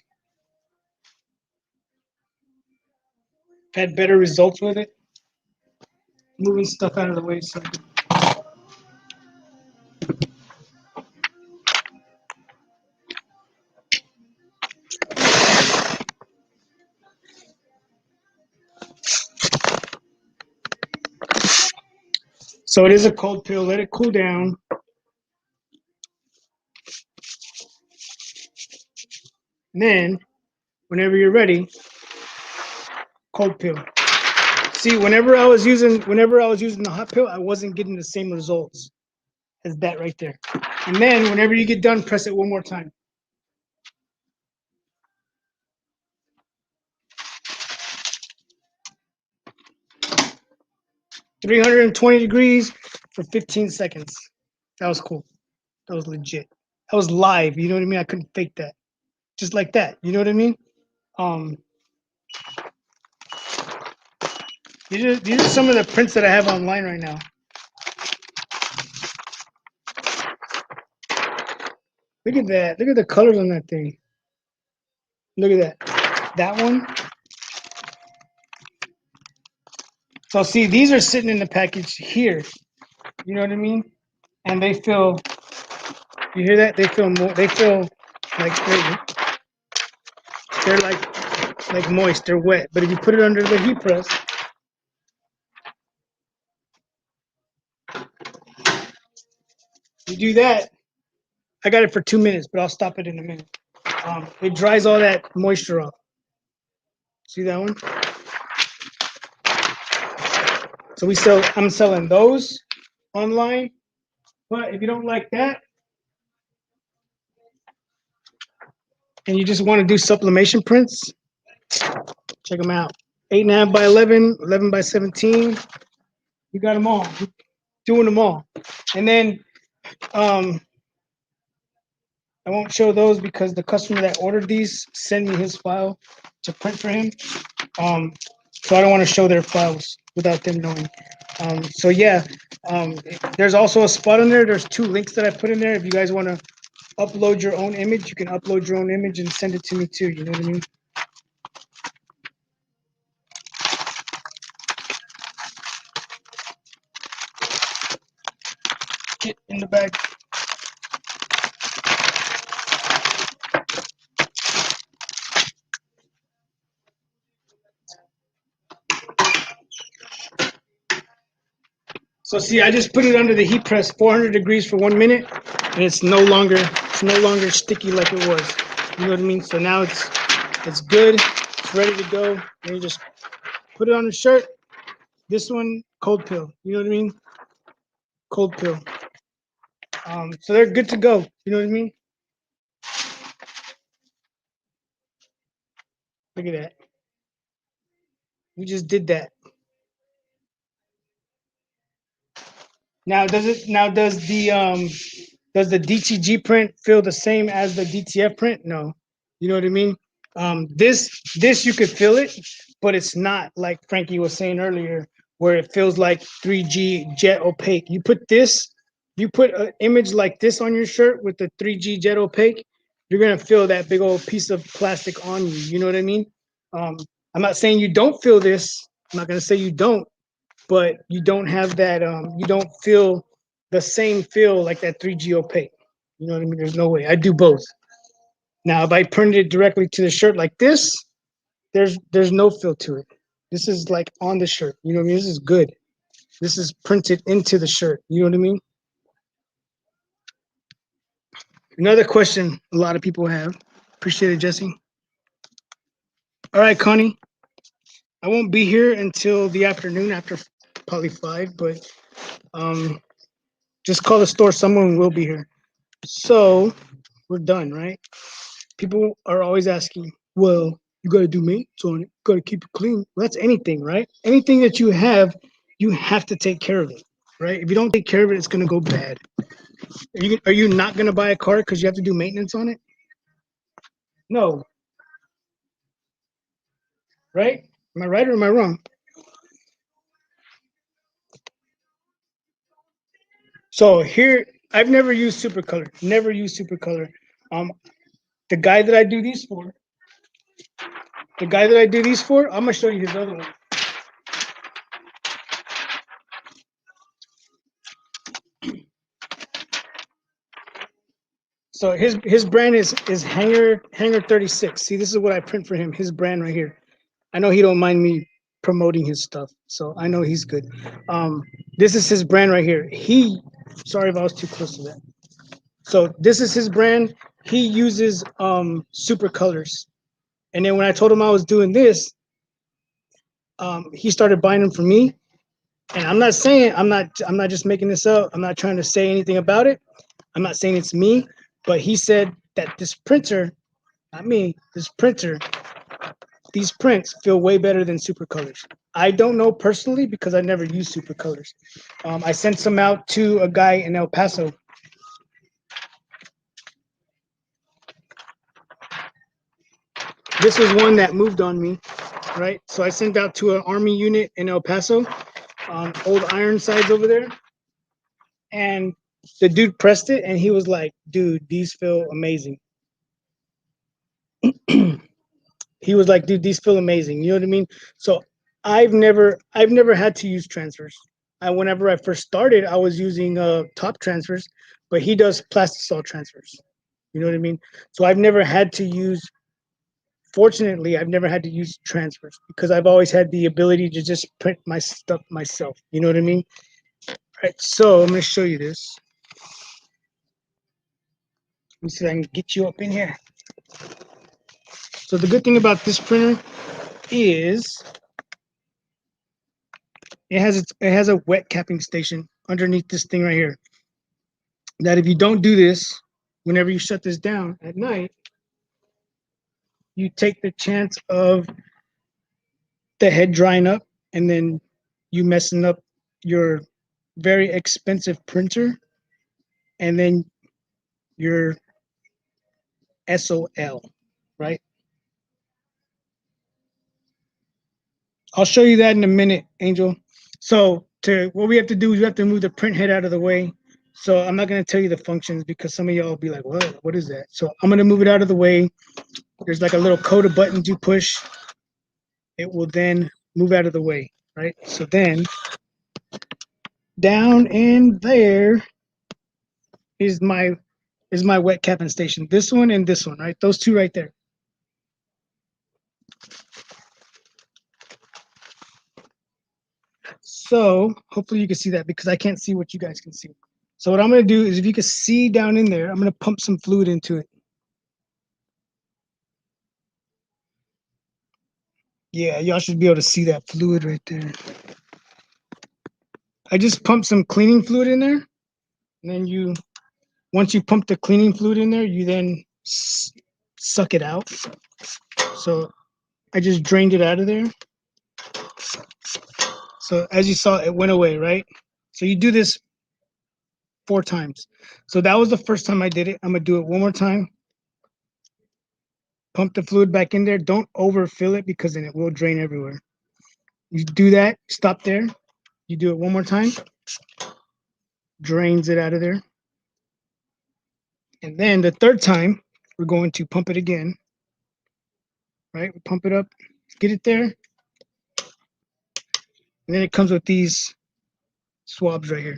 Had better results with it. Moving stuff out of the way. So it is a cold pill. Let it cool down. And then, whenever you're ready, cold pill. See, whenever I was using the hot pill, I wasn't getting the same results as that right there. And then, whenever you get done, press it one more time. 320 degrees for 15 seconds. That was cool. That was legit. That was live. You know what I mean? I couldn't fake that. Just like that. You know what I mean? These are some of the prints that I have online right now. Look at that. Look at the colors on that thing. Look at that. That one. So see, these are sitting in the package here. You know what I mean? And they feel. You hear that? They feel more. They feel like they're like moist. They're wet. But if you put it under the heat press, you do that. I got it for 2 minutes, but I'll stop it in a minute. It dries all that moisture off. See that one? So I'm selling those online. But if you don't like that, and you just want to do sublimation prints, check them out. 8.5 by 11, 11 by 17. You got them all. Doing them all. And then I won't show those because the customer that ordered these sent me his file to print for him. So I don't want to show their files without them knowing. So yeah, there's also a spot in there. There's 2 links that I put in there. If you guys want to upload your own image, you can upload your own image and send it to me too. You know what I mean? Get in the bag. So see, I just put it under the heat press, 400 degrees for 1 minute, and it's no longer sticky like it was. You know what I mean? So now it's good, it's ready to go. And you just put it on the shirt. This one, cold pill. You know what I mean? Cold pill. So they're good to go. You know what I mean? Look at that. We just did that. Now does the DTG print feel the same as the DTF print? No. You know what I mean? This you could feel it, but it's not like Frankie was saying earlier, where it feels like 3G jet opaque. You put an image like this on your shirt with the 3G jet opaque, you're gonna feel that big old piece of plastic on you. You know what I mean? I'm not saying you don't feel this. I'm not gonna say you don't, but you don't have that. You don't feel the same feel like that 3G opaque. You know what I mean? There's no way. I do both. Now, if I printed it directly to the shirt like this, there's no feel to it. This is like on the shirt. You know what I mean? This is good. This is printed into the shirt. You know what I mean? Another question a lot of people have. Appreciate it, Jesse. All right, Connie. I won't be here until the afternoon, after probably 5, but just call the store. Someone will be here. So we're done, right? People are always asking, well, you got to do maintenance on it. Got to keep it clean. Well, that's anything, right? Anything that you have to take care of it, right? If you don't take care of it, it's going to go bad. Are you not going to buy a car because you have to do maintenance on it? No, right? Am I right or am I wrong? So here, I've never used Supercolor. Never used Supercolor. The guy that I do these for, I'm gonna show you his other one. So his brand is Hanger 36. See, this is what I print for him. His brand right here. I know he don't mind me promoting his stuff, so I know he's good. This is his brand right here. Sorry if I was too close to that. So this is his brand. He uses super colors, and then when I told him I was doing this, he started buying them for me. And I'm not saying I'm not just making this up. I'm not trying to say anything about it. I'm not saying it's me, but he said that this printer, not me, this printer, these prints feel way better than super colors. I don't know personally because I never used super colors. I sent some out to a guy in El Paso. This was one that moved on me, right? So I sent out to an army unit in El Paso, old Ironsides over there. And the dude pressed it and he was like, dude, these feel amazing. He was like, dude, these feel amazing. You know what I mean? So I've never had to use transfers. Whenever I first started, I was using top transfers, but he does plastisol transfers. You know what I mean? So fortunately, I've never had to use transfers because I've always had the ability to just print my stuff myself. You know what I mean? All right, so I'm going to show you this. Let me see if I can get you up in here. So the good thing about this printer is it has a wet capping station underneath this thing right here. That if you don't do this, whenever you shut this down at night, you take the chance of the head drying up and then you messing up your very expensive printer and then your SOL, right? I'll show you that in a minute, Angel. So what we have to do is we have to move the print head out of the way. So I'm not going to tell you the functions because some of y'all will be like, what is that? So I'm going to move it out of the way. There's like a little code of buttons you push. It will then move out of the way, right? So then down in there is my wet capping station. This one and this one, right? Those two right there. So hopefully you can see that because I can't see what you guys can see. So what I'm going to do is if you can see down in there, I'm going to pump some fluid into it. Yeah, y'all should be able to see that fluid right there. I just pumped some cleaning fluid in there. And then once you pump the cleaning fluid in there, you then suck it out. So I just drained it out of there. So as you saw, it went away, right? So you do this 4 times. So that was the first time I did it. I'm going to do it one more time. Pump the fluid back in there. Don't overfill it because then it will drain everywhere. You do that, stop there. You do it one more time. Drains it out of there. And then the third time, we're going to pump it again. Right? We pump it up, get it there. And then it comes with these swabs right here.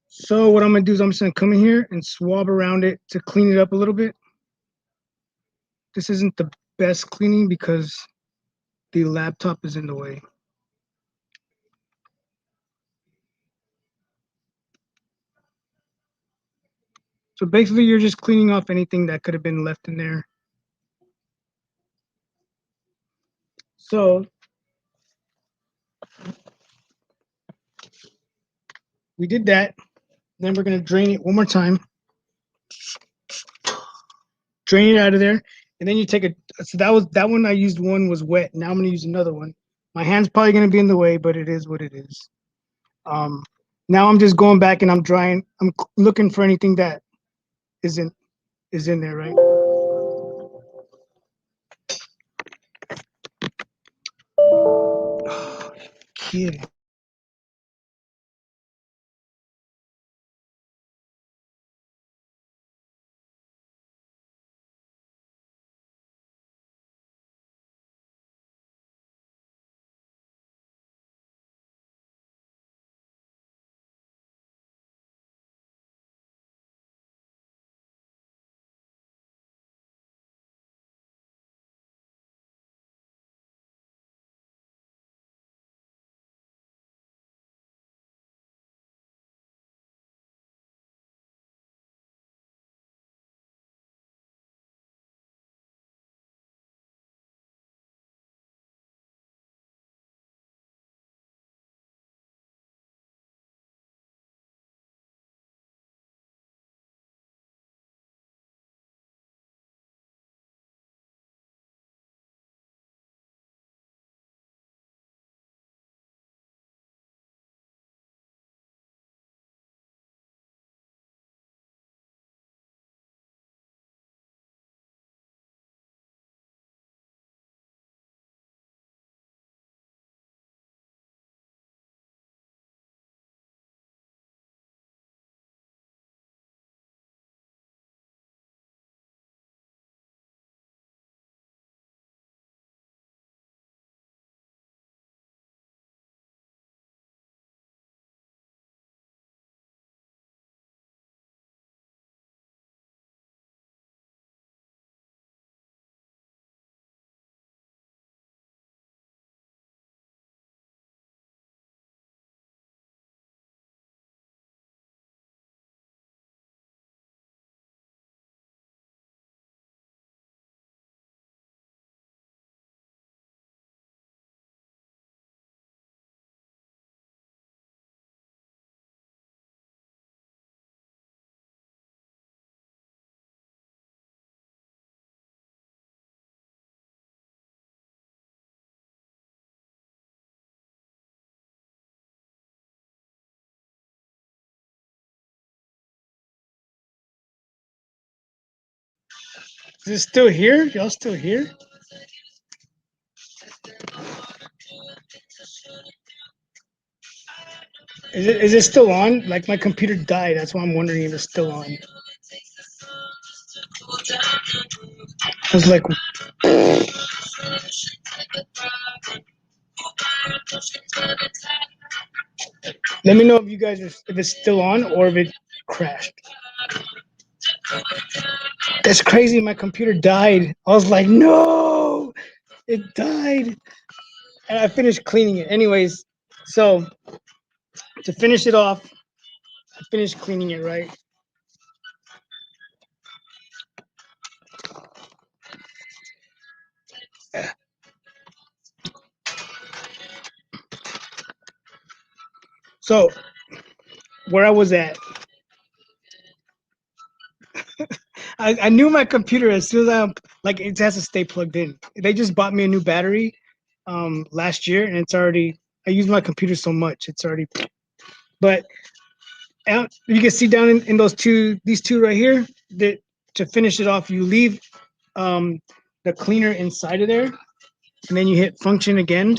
So what I'm going to do is I'm just going to come in here and swab around it to clean it up a little bit. This isn't the best cleaning because the laptop is in the way. So basically you're just cleaning off anything that could have been left in there. So we did that. Then we're going to drain it one more time. Drain it out of there. And then you take so that one I used one was wet. Now I'm going to use another one. My hand's probably going to be in the way, but it is what it is. Now I'm just going back and I'm drying. I'm looking for anything that is in there, right? Kid. Is it still here? Y'all still here? Is it still on? Like my computer died. That's why I'm wondering if it's still on. I was like, let me know if you guys are, if it's still on or if it crashed. That's crazy. My computer died. I was like, no, it died. And I finished cleaning it. Anyways, so to finish it off, I finished cleaning it, right? So where I was at, I knew my computer as soon as like it has to stay plugged in. They just bought me a new battery last year, and it's already. I use my computer so much, it's already. But you can see down in these two right here that to finish it off, you leave the cleaner inside of there, and then you hit function again.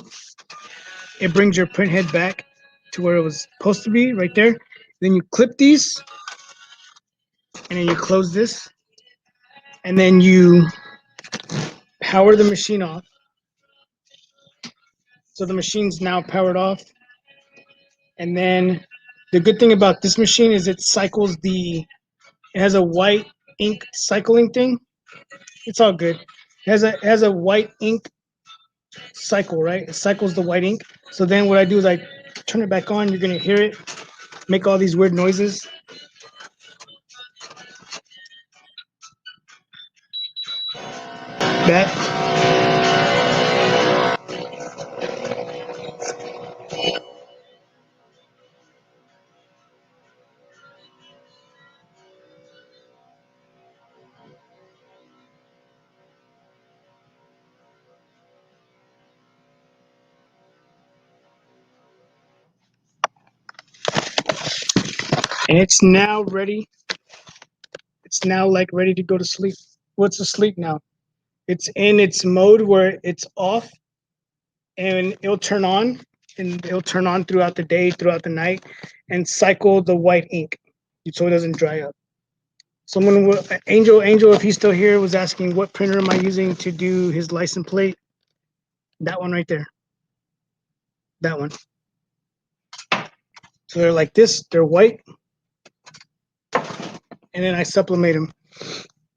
It brings your print head back to where it was supposed to be, right there. Then you clip these, and then you close this, and then you power the machine off. So the machine's now powered off. And then the good thing about this machine is it cycles it has a white ink cycling thing. It's all good. It has a white ink cycle, right? It cycles the white ink. So then what I do is I turn it back on. You're going to hear it make all these weird noises. That. And it's now ready. It's now like ready to go to sleep. What's asleep now? It's in its mode where it's off and it'll turn on and it'll turn on throughout the day, throughout the night, and cycle the white ink so it doesn't dry up. Someone, Angel, if he's still here, was asking what printer am I using to do his license plate. That one right there. That one. So they're like this. They're white, and then I sublimate them.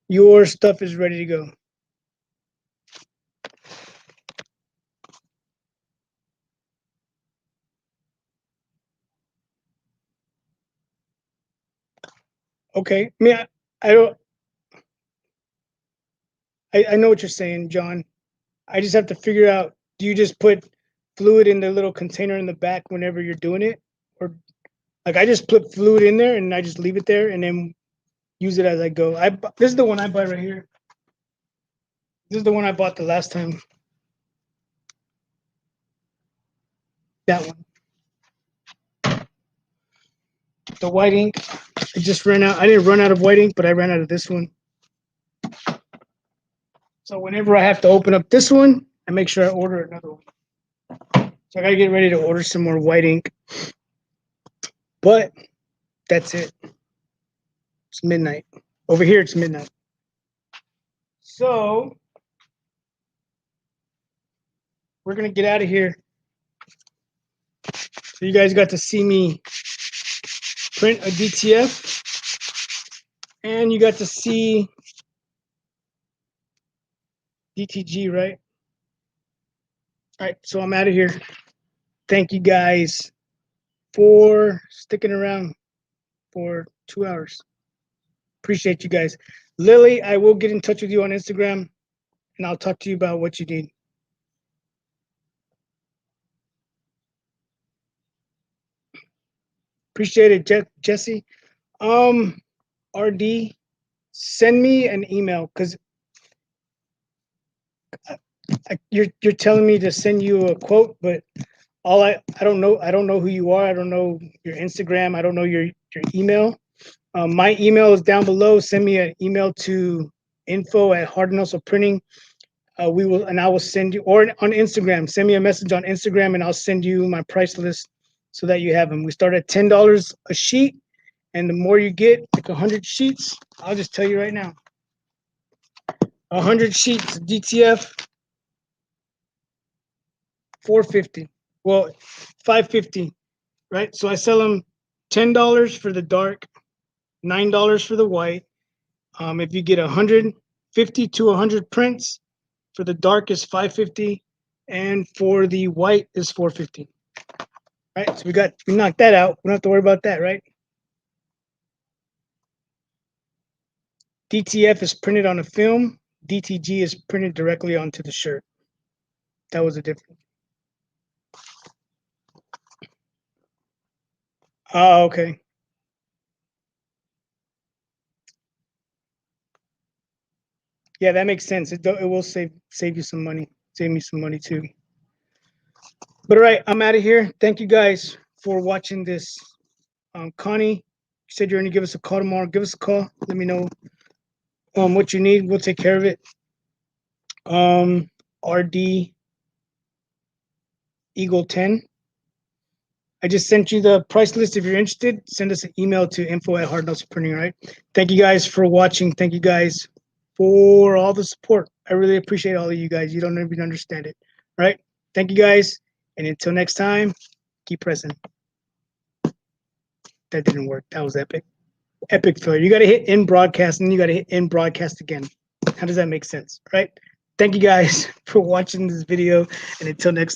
Your stuff is ready to go. Okay. I mean, I don't. I know what you're saying, John. I just have to figure out. Do you just put fluid in the little container in the back whenever you're doing it, or like I just put fluid in there and I just leave it there and then use it as I go. This is the one I buy right here. This is the one I bought the last time. That one. The white ink. I just ran out. I didn't run out of white ink, but I ran out of this one. So whenever I have to open up this one, I make sure I order another one. So I gotta get ready to order some more white ink. But that's it. It's midnight. Over here, it's midnight. So we're gonna get out of here. So you guys got to see me print a DTF, and you got to see DTG, right? All right, so I'm out of here. Thank you guys for sticking around for 2 hours. Appreciate you guys. Lily, I will get in touch with you on Instagram, and I'll talk to you about what you need. Appreciate it, Jesse. RD, send me an email because you're telling me to send you a quote, but I don't know who you are. I don't know your Instagram. I don't know your email. My email is down below. Send me an email to info@Hard Nozzle Printing. I will send you, or on Instagram, send me a message on Instagram and I'll send you my price list so that you have them. We start at $10 a sheet, and the more you get, like 100 sheets, I'll just tell you right now. 100 sheets DTF, $4.50. Well, $5.50, right? So I sell them $10 for the dark, $9 for the white. If you get 150 to 100 prints, for the dark is $5.50, and for the white is $4.50. Right, so we knocked that out. We don't have to worry about that, right? DTF is printed on a film. DTG is printed directly onto the shirt. That was the difference. Oh, okay. Yeah, that makes sense. It will save you some money. Save me some money too. But all right, I'm out of here. Thank you guys for watching this. Connie, you said you're going to give us a call tomorrow. Give us a call. Let me know what you need. We'll take care of it. RD Eagle 10. I just sent you the price list. If you're interested, send us an email to info@hardnozzleprinting. All right. Thank you guys for watching. Thank you guys for all the support. I really appreciate all of you guys. You don't even understand it. All right. Thank you guys. And until next time, keep pressing. That didn't work. That was epic. Epic failure. You got to hit end broadcast and then you got to hit end broadcast again. How does that make sense? All right. Thank you guys for watching this video. And until next time.